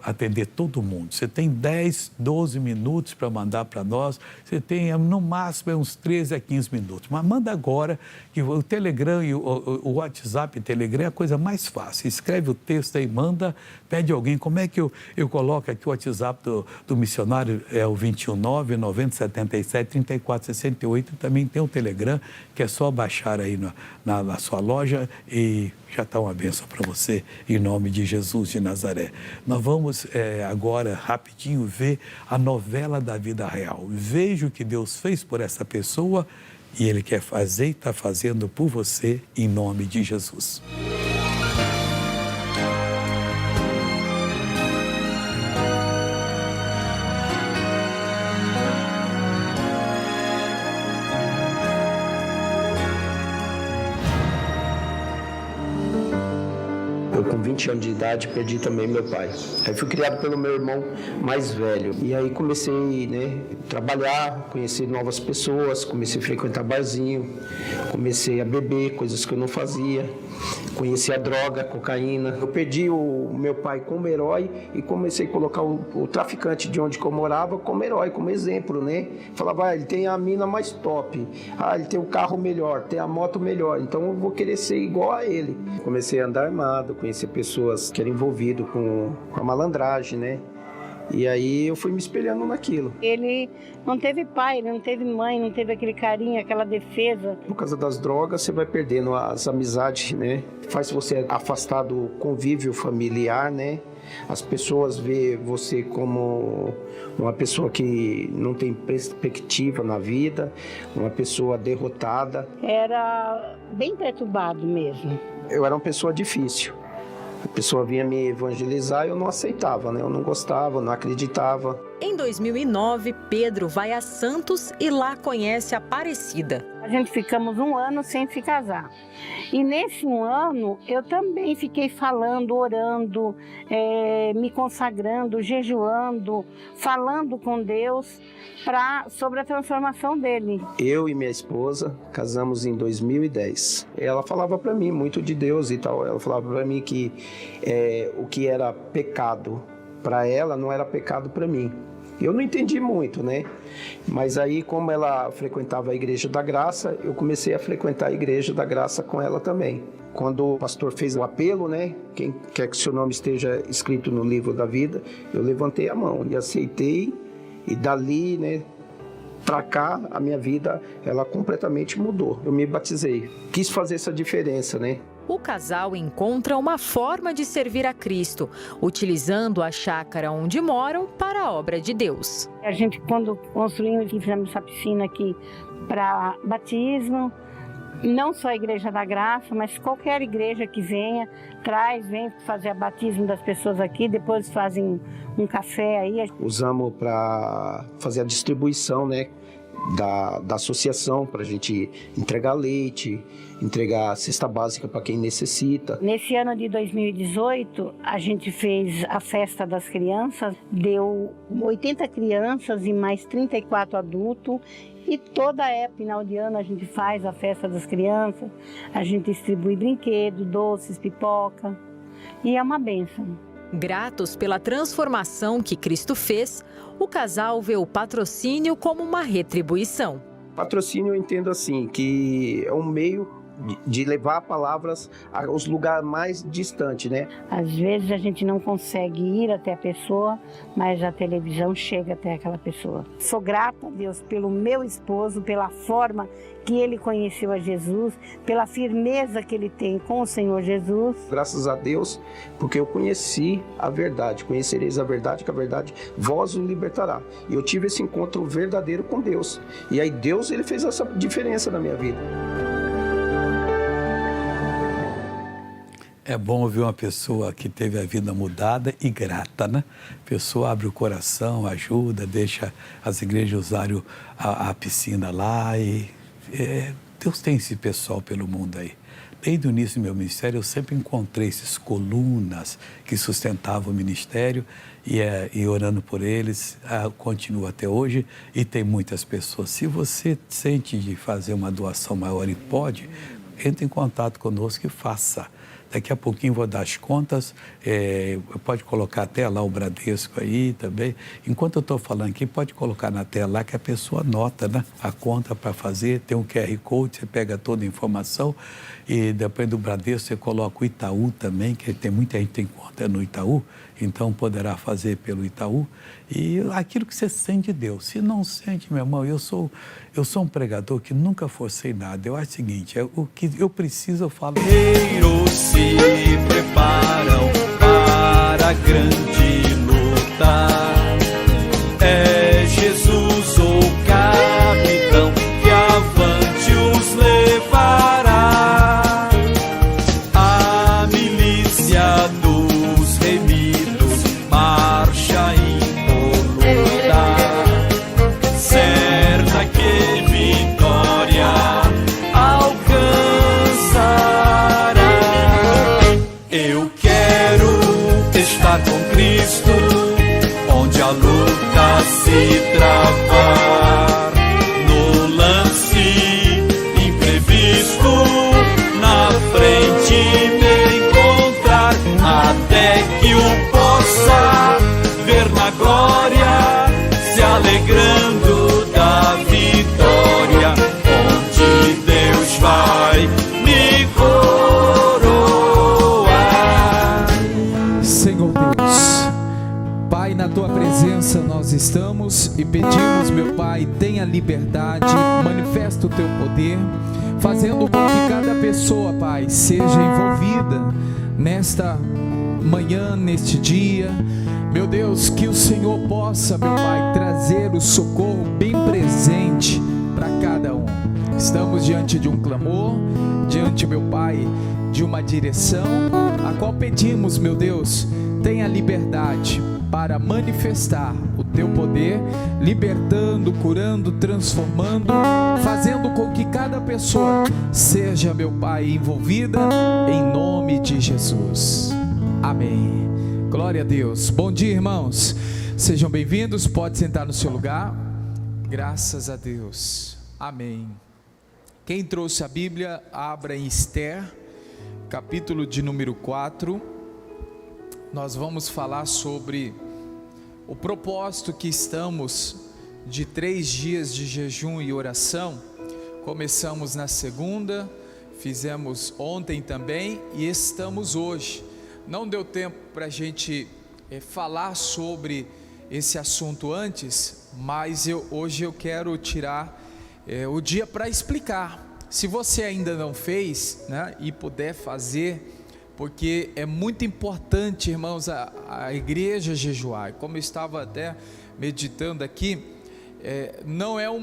atender todo mundo. Você tem 10, 12 minutos para mandar para nós, você tem, no máximo, uns 13 a 15 minutos. Mas manda agora, que o Telegram e o WhatsApp e o Telegram é a coisa mais fácil. Escreve o texto aí, manda, pede alguém, como é que eu coloco aqui o WhatsApp do missionário, é o 219 90 77 34 68, e também tem o Telegram, que é só baixar aí na sua loja e já está uma bênção para você, em nome de Jesus de Nazaré. Nós vamos agora, rapidinho, ver a novela da vida real. Veja o que Deus fez por essa pessoa e Ele quer fazer e está fazendo por você, em nome de Jesus. 20 anos de idade, perdi também meu pai. Aí fui criado pelo meu irmão mais velho. E aí comecei, né, a trabalhar, conhecer novas pessoas, comecei a frequentar barzinho, comecei a beber, coisas que eu não fazia, conheci a droga, a cocaína. Eu perdi o meu pai como herói e comecei a colocar o traficante de onde eu morava como herói, como exemplo, né? Falava, ele tem a mina mais top, ele tem o carro melhor, tem a moto melhor, então eu vou querer ser igual a ele. Comecei a andar armado, conhecer pessoas que eram envolvidas com a malandragem, né? E aí eu fui me espelhando naquilo. Ele não teve pai, ele não teve mãe, não teve aquele carinho, aquela defesa. Por causa das drogas, você vai perdendo as amizades, né? Faz você afastar do convívio familiar, né? As pessoas veem você como uma pessoa que não tem perspectiva na vida, uma pessoa derrotada. Era bem perturbado mesmo. Eu era uma pessoa difícil. A pessoa vinha me evangelizar e eu não aceitava, né? Eu não gostava, não acreditava. Em 2009, Pedro vai a Santos e lá conhece a Aparecida. A gente ficamos 1 ano sem se casar. E nesse 1 ano, eu também fiquei falando, orando, me consagrando, jejuando, falando com Deus sobre a transformação dele. Eu e minha esposa casamos em 2010. Ela falava para mim muito de Deus e tal. Ela falava para mim que o que era pecado para ela não era pecado para mim. Eu não entendi muito, né? Mas aí, como ela frequentava a Igreja da Graça, eu comecei a frequentar a Igreja da Graça com ela também. Quando o pastor fez o apelo, né? Quem quer que seu nome esteja escrito no livro da vida, eu levantei a mão e aceitei. E dali, né, pra cá, a minha vida, ela completamente mudou. Eu me batizei. Quis fazer essa diferença, né? O casal encontra uma forma de servir a Cristo, utilizando a chácara onde moram para a obra de Deus. A gente, quando construímos e fizemos essa piscina aqui para batismo, não só a Igreja da Graça, mas qualquer igreja que venha, vem fazer o batismo das pessoas aqui, depois fazem um café aí. Usamos para fazer a distribuição, né, da associação, para a gente entregar leite, entregar cesta básica para quem necessita. Nesse ano de 2018, a gente fez a festa das crianças, deu 80 crianças e mais 34 adultos. E toda época, final de ano, a gente faz a festa das crianças, a gente distribui brinquedos, doces, pipoca, e é uma bênção. Gratos pela transformação que Cristo fez, o casal vê o patrocínio como uma retribuição. Patrocínio eu entendo assim, que é um meio de levar palavras aos lugares mais distantes, né? Às vezes a gente não consegue ir até a pessoa, mas a televisão chega até aquela pessoa. Sou grata a Deus pelo meu esposo, pela forma que ele conheceu a Jesus, pela firmeza que ele tem com o Senhor Jesus. Graças a Deus, porque eu conheci a verdade, conhecereis a verdade, que a verdade vós o libertará. E eu tive esse encontro verdadeiro com Deus. E aí Deus, ele fez essa diferença na minha vida. É bom ouvir uma pessoa que teve a vida mudada e grata, né? A pessoa abre o coração, ajuda, deixa as igrejas usarem a piscina lá e Deus tem esse pessoal pelo mundo aí. Desde o início do meu ministério, eu sempre encontrei esses colunas que sustentavam o ministério e orando por eles, continuo até hoje e tem muitas pessoas. Se você sente de fazer uma doação maior e pode, entre em contato conosco e faça. Daqui a pouquinho vou dar as contas, pode colocar até lá o Bradesco aí também. Enquanto eu estou falando aqui, pode colocar na tela lá que a pessoa anota, né? A conta para fazer, tem um QR Code, você pega toda a informação e depois do Bradesco você coloca o Itaú também, que tem muita gente que tem conta no Itaú, então poderá fazer pelo Itaú. E aquilo que você sente de Deus. Se não sente, meu irmão, eu sou um pregador que nunca forcei nada. Eu acho o seguinte, o que eu preciso, eu falo. Guerreiros se preparam para a grande luta. É Jesus ou capitão que avante os levará. A milícia dos remidos marcha impoluta, certa que vitória alcançará. Eu quero Cristo, onde a luta se travar, no lance imprevisto, na frente me encontrar, até que o possa ver na glória, se alegrando da vitória, onde Deus vai me coroar. Senhor Deus, Pai, na Tua presença nós estamos e pedimos, meu Pai, tenha liberdade, manifesta o Teu poder, fazendo com que cada pessoa, Pai, seja envolvida nesta manhã, neste dia. Meu Deus, que o Senhor possa, meu Pai, trazer o socorro bem presente para cada um. Estamos diante de um clamor, diante, meu Pai, de uma direção, a qual pedimos, meu Deus, tenha liberdade para manifestar o Teu poder, libertando, curando, transformando, fazendo com que cada pessoa seja, meu Pai, envolvida, em nome de Jesus. Amém. Glória a Deus. Bom dia, irmãos. Sejam bem-vindos. Pode sentar no seu lugar. Graças a Deus. Amém. Quem trouxe a Bíblia, abra em Esther, capítulo de número 4. Nós vamos falar sobre o propósito que estamos de 3 dias de jejum e oração. Começamos na segunda, fizemos ontem também e estamos hoje. Não deu tempo para a gente falar sobre esse assunto antes, mas hoje eu quero tirar o dia para explicar. Se você ainda não fez, né, e puder fazer, porque é muito importante, irmãos, a igreja jejuar. Como eu estava até meditando aqui, não é um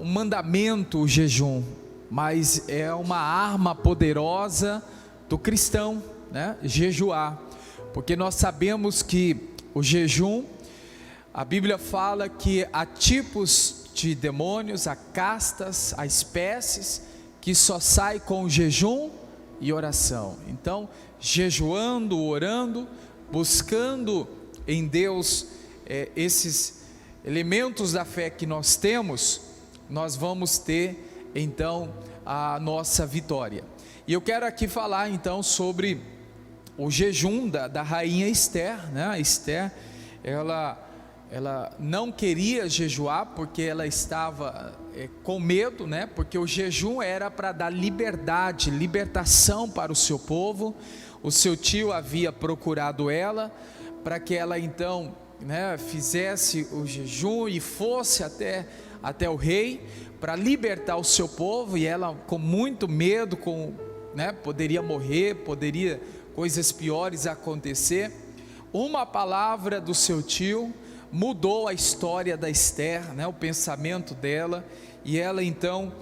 mandamento o jejum, mas é uma arma poderosa do cristão, né? Jejuar, porque nós sabemos que o jejum, a Bíblia fala que há tipos de demônios, há castas, há espécies que só sai com jejum e oração. Então, jejuando, orando, buscando em Deus esses elementos da fé que nós temos, nós vamos ter então a nossa vitória. E eu quero aqui falar então sobre o jejum da rainha Esther, né? Esther, ela não queria jejuar porque ela estava com medo, né? Porque o jejum era para dar liberdade, libertação para o seu povo. O seu tio havia procurado ela para que ela então, né, fizesse o jejum e fosse até o rei para libertar o seu povo, e ela com muito medo, poderia morrer, coisas piores acontecer. Uma palavra do seu tio mudou a história da Esther, né, o pensamento dela, e ela então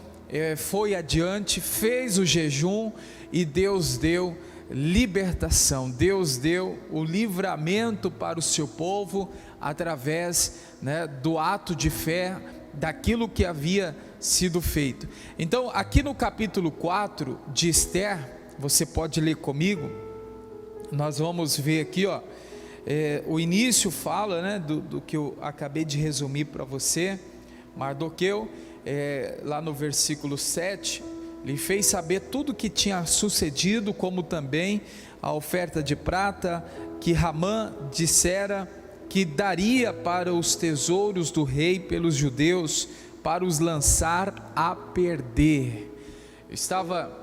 foi adiante, fez o jejum e Deus deu libertação, Deus deu o livramento para o seu povo através, né, do ato de fé, daquilo que havia sido feito. Então aqui no capítulo 4 de Esther, você pode ler comigo. Nós vamos ver aqui, o início fala, né, do que eu acabei de resumir para você. Mardoqueu, lá no versículo 7, lhe fez saber tudo o que tinha sucedido, como também a oferta de prata que Ramã dissera que daria para os tesouros do rei pelos judeus, para os lançar a perder. Eu estava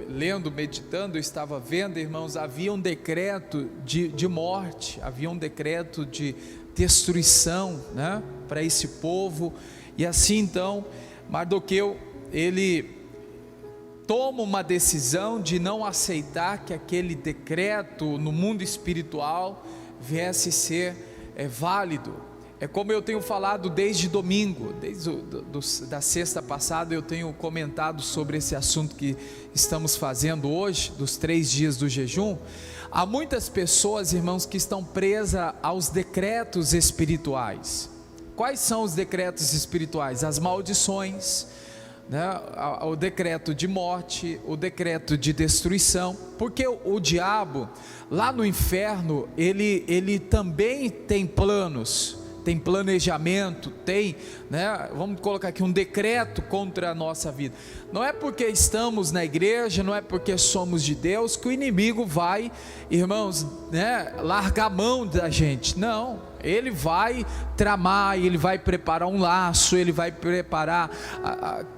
lendo, meditando, eu estava vendo, irmãos, havia um decreto de morte, havia um decreto de destruição, né, para esse povo. E assim então Mardoqueu, ele toma uma decisão de não aceitar que aquele decreto no mundo espiritual viesse ser válido. É como eu tenho falado desde domingo, desde da sexta passada, eu tenho comentado sobre esse assunto que estamos fazendo hoje, dos 3 dias do jejum. Há muitas pessoas, irmãos, que estão presas aos decretos espirituais. Quais são os decretos espirituais? As maldições, né, o decreto de morte, o decreto de destruição, porque o diabo lá no inferno ele também tem planos, tem planejamento, tem, né, vamos colocar aqui um decreto contra a nossa vida. Não é porque estamos na igreja, não é porque somos de Deus que o inimigo vai, irmãos, né, largar a mão da gente. Não, ele vai tramar, ele vai preparar um laço, ele vai preparar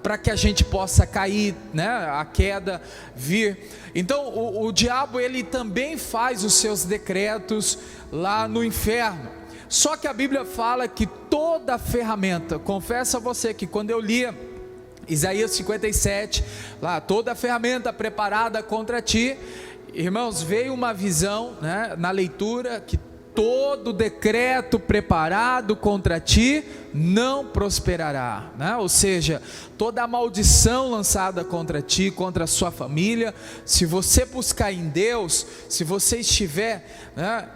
para que a gente possa cair, né, a queda vir. Então o diabo ele também faz os seus decretos lá no inferno. Só que a Bíblia fala que toda ferramenta, confesso a você que quando eu lia Isaías 57, lá, toda ferramenta preparada contra ti, irmãos, veio uma visão, né, na leitura, que todo decreto preparado contra ti não prosperará, né? Ou seja, toda a maldição lançada contra ti, contra a sua família, se você buscar em Deus, se você estiver, né,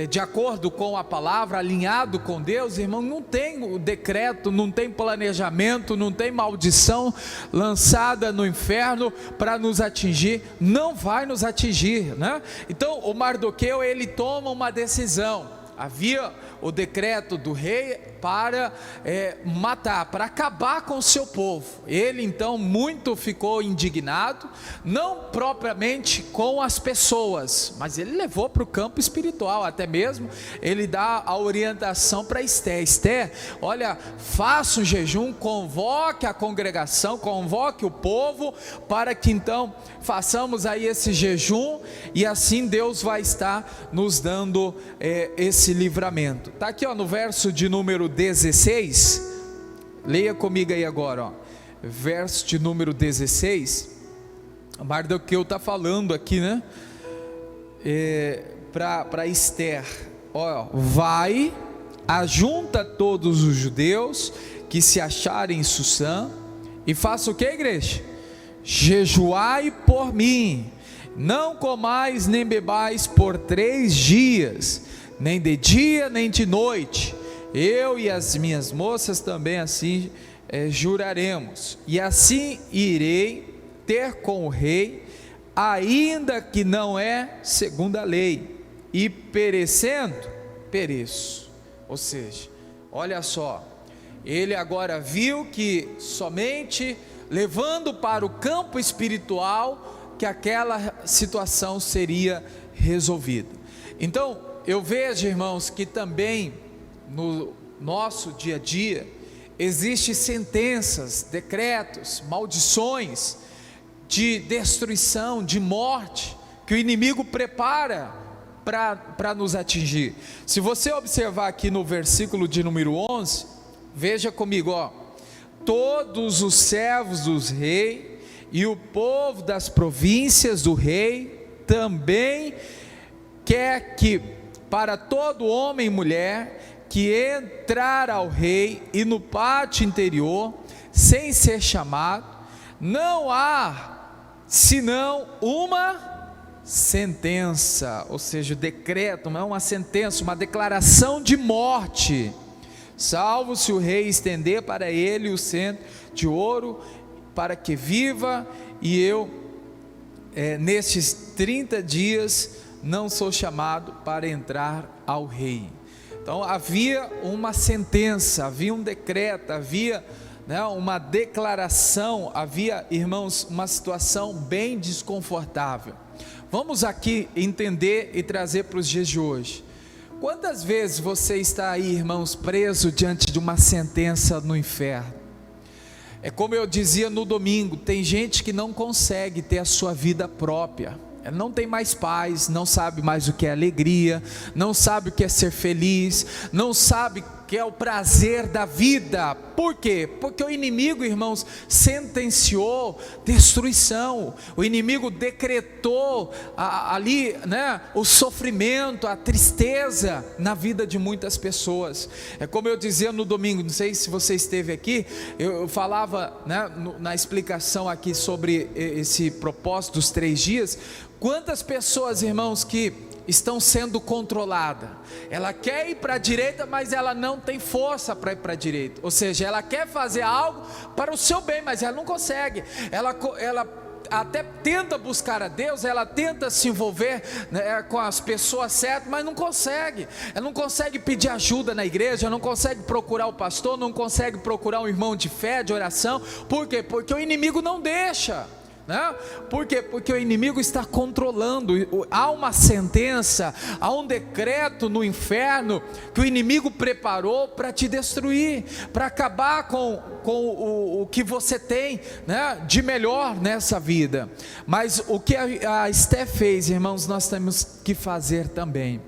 de acordo com a palavra, alinhado com Deus, irmão, não tem o decreto, não tem planejamento, não tem maldição lançada no inferno para nos atingir, não vai nos atingir, né? Então o Mardoqueu ele toma uma decisão. Havia o decreto do rei para matar, para acabar com o seu povo. Ele então muito ficou indignado, não propriamente com as pessoas, mas ele levou para o campo espiritual, até mesmo ele dá a orientação para Esté. Esté, olha, faça um jejum, convoque a congregação, convoque o povo, para que então façamos aí esse jejum, e assim Deus vai estar nos dando esse livramento. Está aqui, ó, no verso de número 16, leia comigo aí agora, ó, verso de número 16, Mardoqueu está falando aqui, né, para Esther, ó, vai, ajunta todos os judeus que se acharem em Susã, e faça o que, igreja? Jejuai por mim, não comais nem bebais por 3 dias, nem de dia nem de noite, eu e as minhas moças também assim juraremos, e assim irei ter com o rei, ainda que não é segundo a lei, e perecendo, pereço. Ou seja, olha só, ele agora viu que somente levando para o campo espiritual que aquela situação seria resolvida. Então eu vejo, irmãos, que também no nosso dia a dia existem sentenças, decretos, maldições de destruição, de morte, que o inimigo prepara para nos atingir. Se você observar aqui no versículo de número 11, veja comigo, ó, todos os servos dos reis e o povo das províncias do rei também quer que para todo homem e mulher que entrar ao rei e no pátio interior, sem ser chamado, não há senão uma sentença, ou seja, decreto, não é uma sentença, uma declaração de morte, salvo se o rei estender para ele o cetro de ouro, para que viva, e eu nestes 30 dias não sou chamado para entrar ao rei. Então havia uma sentença, havia um decreto, havia, né, uma declaração, havia, irmãos, uma situação bem desconfortável. Vamos aqui entender e trazer para os dias de hoje. Quantas vezes você está aí, irmãos, preso diante de uma sentença no inferno? É como eu dizia no domingo, tem gente que não consegue ter a sua vida própria, não tem mais paz, não sabe mais o que é alegria, não sabe o que é ser feliz, não sabe o que é o prazer da vida. Por quê? Porque o inimigo, irmãos, sentenciou destruição, o inimigo decretou ali, né, o sofrimento, a tristeza na vida de muitas pessoas. É como eu dizia no domingo, não sei se você esteve aqui, eu falava, né, na explicação aqui sobre esse propósito dos 3 dias, quantas pessoas, irmãos, que estão sendo controladas. Ela quer ir para a direita, mas ela não tem força para ir para a direita. Ou seja, ela quer fazer algo para o seu bem, mas ela não consegue. Ela até tenta buscar a Deus, ela tenta se envolver, né, com as pessoas certas, mas não consegue. Ela não consegue pedir ajuda na igreja, não consegue procurar o pastor, não consegue procurar um irmão de fé, de oração. Por quê? Porque o inimigo não deixa. Por quê? Porque o inimigo está controlando. Há uma sentença, há um decreto no inferno que o inimigo preparou para te destruir, para acabar com o que você tem, né, de melhor nessa vida. Mas o que a Esté fez, irmãos, nós temos que fazer também.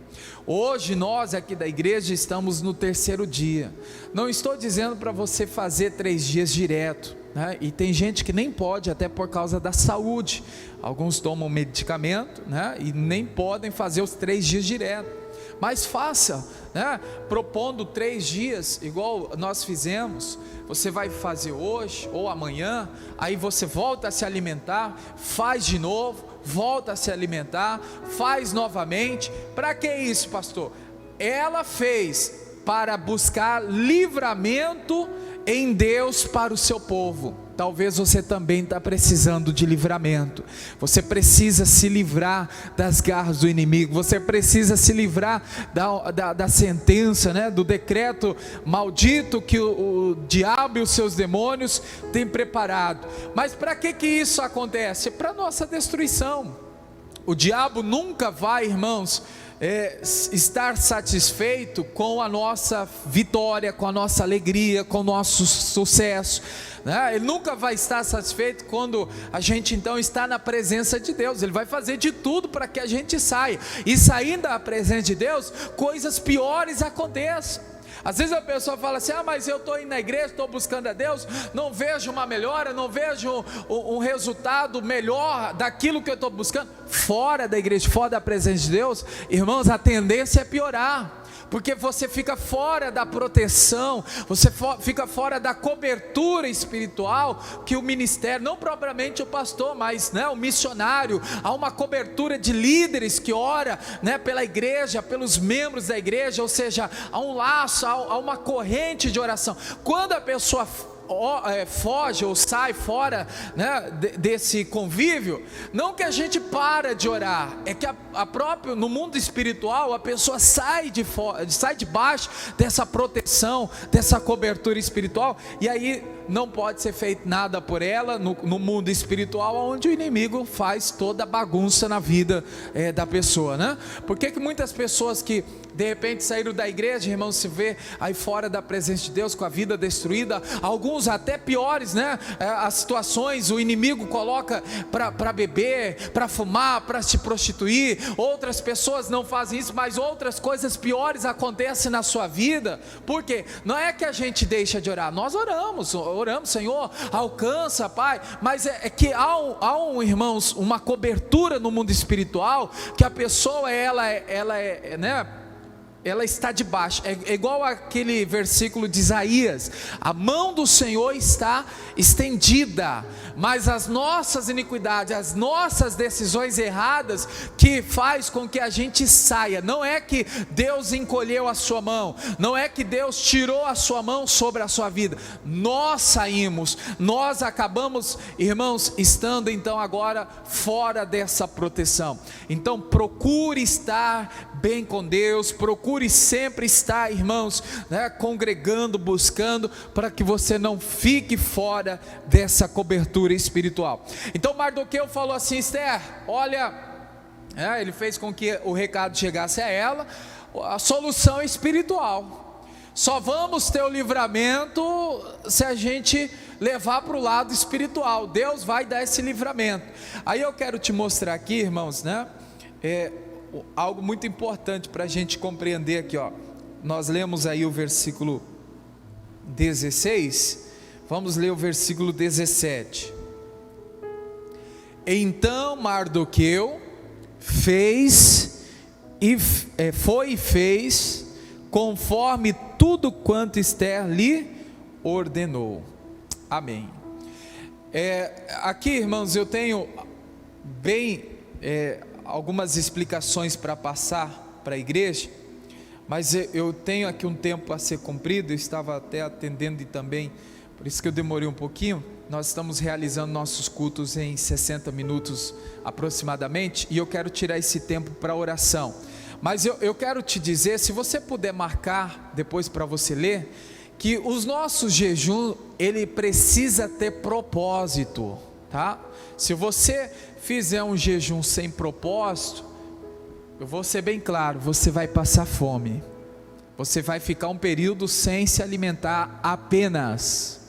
Hoje nós aqui da igreja estamos no 3º dia. Não estou dizendo para você fazer 3 dias direto, né? E tem gente que nem pode, até por causa da saúde. Alguns tomam medicamento, né, e nem podem fazer os 3 dias direto. Mas faça, né, propondo 3 dias, igual nós fizemos. Você vai fazer hoje ou amanhã, aí você volta a se alimentar, faz de novo, volta a se alimentar, faz novamente. Para que isso, pastor? Ela fez para buscar livramento em Deus para o seu povo. Talvez você também está precisando de livramento. Você precisa se livrar das garras do inimigo. Você precisa se livrar da sentença, né, do decreto maldito que o diabo e os seus demônios têm preparado. Mas para que isso acontece? Para nossa destruição. O diabo nunca vai, irmãos, estar satisfeito com a nossa vitória, com a nossa alegria, com o nosso sucesso, né? Ele nunca vai estar satisfeito quando a gente então está na presença de Deus. Ele vai fazer de tudo para que a gente saia, e saindo da presença de Deus, coisas piores aconteçam. Às vezes a pessoa fala assim: mas eu estou indo na igreja, estou buscando a Deus, não vejo uma melhora, não vejo um resultado melhor daquilo que eu estou buscando. Fora da igreja, fora da presença de Deus, irmãos, a tendência é piorar. Porque você fica fora da proteção, você fica fora da cobertura espiritual que o ministério, não propriamente o pastor, mas, né, o missionário. Há uma cobertura de líderes que ora, né, pela igreja, pelos membros da igreja. Ou seja, há um laço, há uma corrente de oração. Quando a pessoa foge ou sai fora, né, desse convívio, não que a gente para de orar, é que a própria, no mundo espiritual, a pessoa sai debaixo dessa proteção, dessa cobertura espiritual, e aí não pode ser feito nada por ela no mundo espiritual, onde o inimigo faz toda a bagunça na vida da pessoa, né? Por que muitas pessoas que de repente saíram da igreja, irmãos, se vê aí fora da presença de Deus, com a vida destruída, alguns até piores, né? As situações, o inimigo coloca para beber, para fumar, para se prostituir. Outras pessoas não fazem isso, mas outras coisas piores acontecem na sua vida. Por quê? Não é que a gente deixa de orar, nós oramos, Senhor, alcança, Pai, mas é que há irmãos, uma cobertura no mundo espiritual, que a pessoa, ela está debaixo. É igual aquele versículo de Isaías: a mão do Senhor está estendida, mas as nossas iniquidades, as nossas decisões erradas, que faz com que a gente saia. Não é que Deus encolheu a sua mão, não é que Deus tirou a sua mão sobre a sua vida. Nós saímos, nós acabamos, irmãos, estando então agora fora dessa proteção. Então procure estar bem com Deus, procure sempre estar, irmãos, né, congregando, buscando, para que você não fique fora dessa cobertura espiritual. Então Mardoqueu falou assim: Esther, olha, ele fez com que o recado chegasse a ela. A solução é espiritual. Só vamos ter o livramento se a gente levar para o lado espiritual. Deus vai dar esse livramento. Aí eu quero te mostrar aqui, irmãos, né, algo muito importante para a gente compreender aqui, ó. Nós lemos aí o versículo 16, vamos ler o versículo 17. Então Mardoqueu fez conforme tudo quanto Esther lhe ordenou. Amém. Aqui, irmãos, eu tenho bem algumas explicações para passar para a igreja, mas eu tenho aqui um tempo a ser cumprido. Eu estava até atendendo e também, por isso que eu demorei um pouquinho. Nós estamos realizando nossos cultos em 60 minutos aproximadamente, e eu quero tirar esse tempo para oração. Mas eu quero te dizer, se você puder marcar depois para você ler, que os nossos jejuns, ele precisa ter propósito, tá? Se você fizer um jejum sem propósito, eu vou ser bem claro, você vai passar fome. Você vai ficar um período sem se alimentar apenas.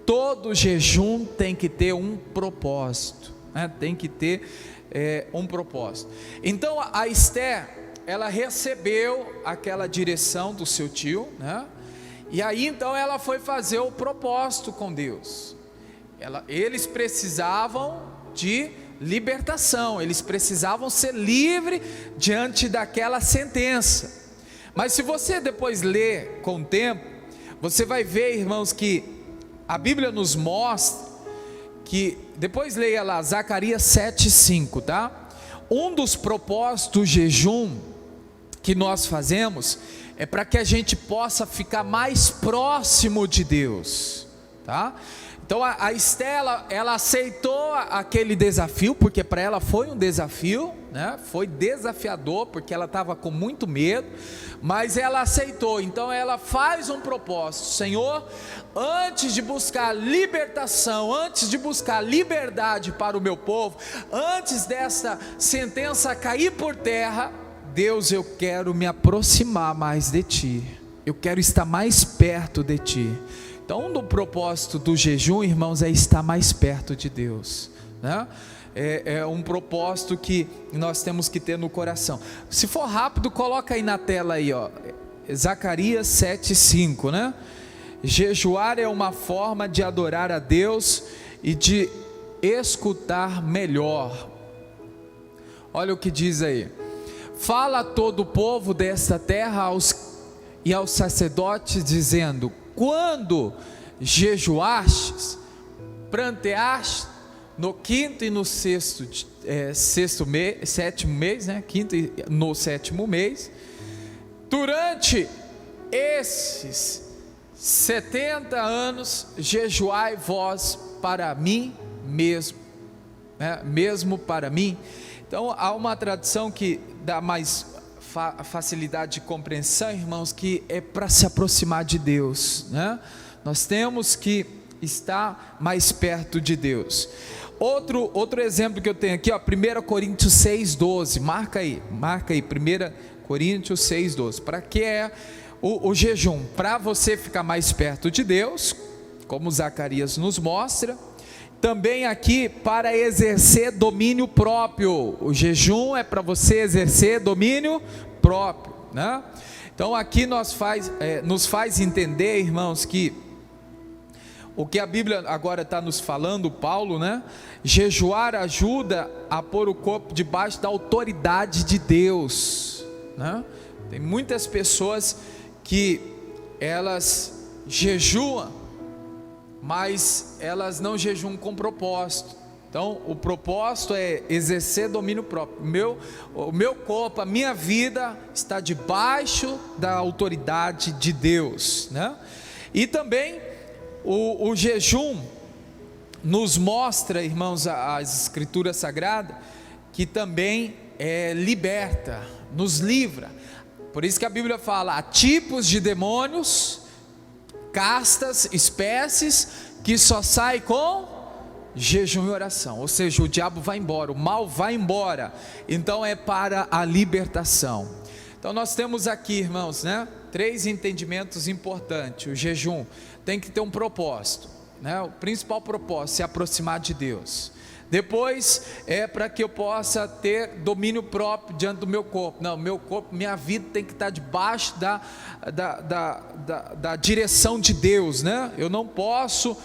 Todo jejum tem que ter um propósito, né? Tem que ter um propósito. Então a Esther, ela recebeu aquela direção do seu tio, né? E aí então ela foi fazer o propósito com Deus. Eles precisavam de libertação, eles precisavam ser livres diante daquela sentença. Mas se você depois ler com o tempo, você vai ver, irmãos, que a Bíblia nos mostra que, depois leia lá Zacarias 7:5, tá? Um dos propósitos do jejum que nós fazemos é para que a gente possa ficar mais próximo de Deus, tá? Então a Esther, ela aceitou aquele desafio, porque para ela foi um desafio, né? Foi desafiador, porque ela estava com muito medo, mas ela aceitou. Então ela faz um propósito: Senhor, antes de buscar libertação, antes de buscar liberdade para o meu povo, antes dessa sentença cair por terra, Deus, eu quero me aproximar mais de Ti, eu quero estar mais perto de Ti. Então, um propósito do jejum, irmãos, é estar mais perto de Deus, né? É um propósito que nós temos que ter no coração. Se for rápido, coloca aí na tela aí, ó, Zacarias 7:5, né? Jejuar é uma forma de adorar a Deus e de escutar melhor. Olha o que diz aí: fala a todo o povo desta terra e aos sacerdotes, dizendo: quando jejuastes, pranteastes no quinto e no sétimo mês, né? Quinto e no sétimo mês, durante esses 70 anos, jejuai vós para mim mesmo, né? Mesmo para mim. Então há uma tradução que dá mais facilidade de compreensão, irmãos, que é para se aproximar de Deus, né? Nós temos que estar mais perto de Deus. Outro exemplo que eu tenho aqui, ó, 1 Coríntios 6:12, marca aí, 1 Coríntios 6:12, para que é o jejum? Para você ficar mais perto de Deus, como Zacarias nos mostra. Também aqui para exercer domínio próprio. O jejum é para você exercer domínio próprio, né? Então aqui nos faz entender, irmãos, que o que a Bíblia agora está nos falando, Paulo, né? Jejuar ajuda a pôr o corpo debaixo da autoridade de Deus, né? Tem muitas pessoas que elas jejuam, mas elas não jejuam com propósito. Então o propósito é exercer domínio próprio. O meu corpo, a minha vida está debaixo da autoridade de Deus, né? E também o jejum nos mostra, irmãos, as escrituras sagradas, que também liberta, nos livra. Por isso que a Bíblia fala: há tipos de demônios, castas, espécies, que só sai com jejum e oração. Ou seja, o diabo vai embora, o mal vai embora. Então é para a libertação. Então nós temos aqui, irmãos, né, 3 entendimentos importantes. O jejum tem que ter um propósito, né? O principal propósito é se aproximar de Deus. Depois é para que eu possa ter domínio próprio diante do meu corpo. Não, meu corpo, minha vida tem que estar debaixo da direção de Deus, né? Eu não posso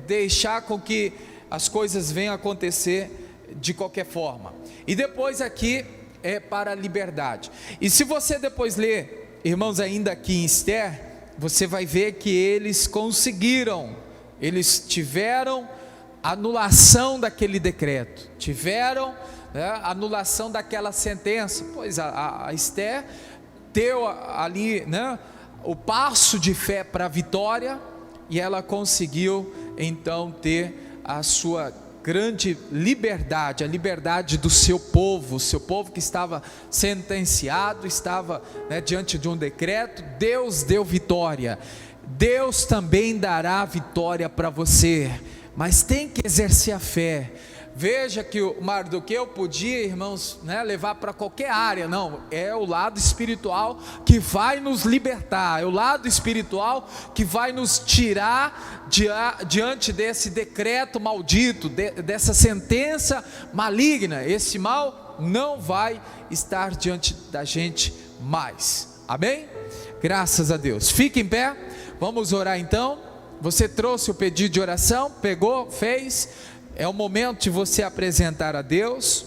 deixar com que as coisas venham a acontecer de qualquer forma. E depois aqui é para a liberdade. E se você depois ler, irmãos, ainda aqui em Esther, você vai ver que eles conseguiram, eles tiveram anulação daquele decreto, tiveram anulação daquela sentença. Pois a Esther deu ali, né, o passo de fé para a vitória, e ela conseguiu então ter a sua grande liberdade, a liberdade do seu povo que estava sentenciado, estava, né, diante de um decreto. Deus deu vitória. Deus também dará vitória para você, mas tem que exercer a fé. Veja que o Mardoqueu podia, irmãos, né, levar para qualquer área. Não, é o lado espiritual que vai nos libertar, é o lado espiritual que vai nos tirar diante desse decreto maldito, dessa sentença maligna. Esse mal não vai estar diante da gente mais. Amém? Graças a Deus. Fique em pé, vamos orar então. Você trouxe o pedido de oração, pegou, fez. É o momento de você apresentar a Deus.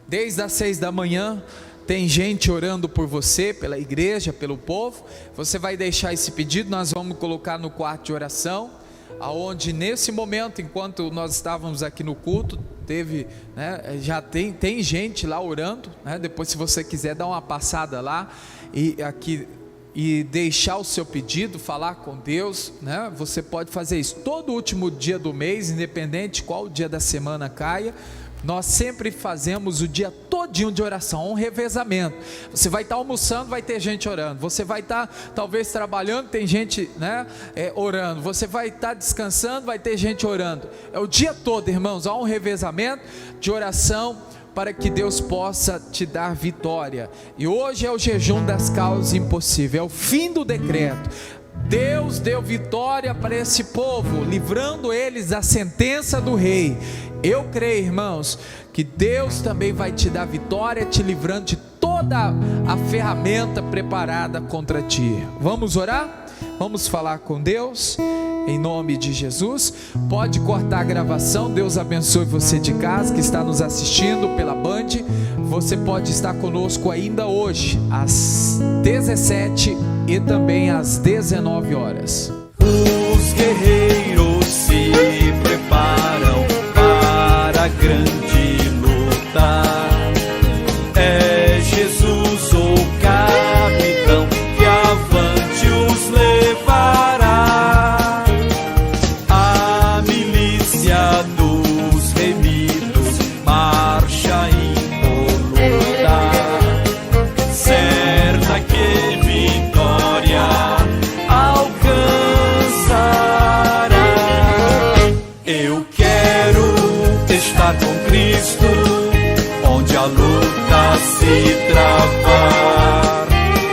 Desde as 6 da manhã tem gente orando por você, pela igreja, pelo povo. Você vai deixar esse pedido, nós vamos colocar no quarto de oração, aonde nesse momento, enquanto nós estávamos aqui no culto, teve, né, já tem gente lá orando, né? Depois, se você quiser dar uma passada lá e deixar o seu pedido, falar com Deus, né? Você pode fazer isso todo último dia do mês, independente qual dia da semana caia. Nós sempre fazemos o dia todinho de oração, um revezamento. Você vai estar almoçando, vai ter gente orando. Você vai estar talvez trabalhando, tem gente, né, orando. Você vai estar descansando, vai ter gente orando. É o dia todo, irmãos, há um revezamento de oração para que Deus possa te dar vitória. E hoje é o jejum das causas impossíveis, é o fim do decreto. Deus deu vitória para esse povo, livrando eles da sentença do rei. Eu creio, irmãos, que Deus também vai te dar vitória, te livrando de toda a ferramenta preparada contra ti. Vamos orar? Vamos falar com Deus, em nome de Jesus. Pode cortar a gravação. Deus abençoe você de casa, que está nos assistindo pela Band. Você pode estar conosco ainda hoje, às 17 e também às 19 horas. Os guerreiros se preparam para a grande luta. É Jesus o capitão que avante os levará. A milícia dos remidos marcha impoluta, certa que vitória alcançará. Eu quero estar com Cristo, onde a luta se travar,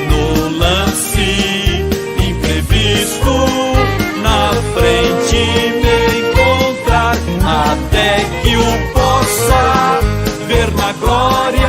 no lance imprevisto, na frente me encontrar, até que o possa ver na glória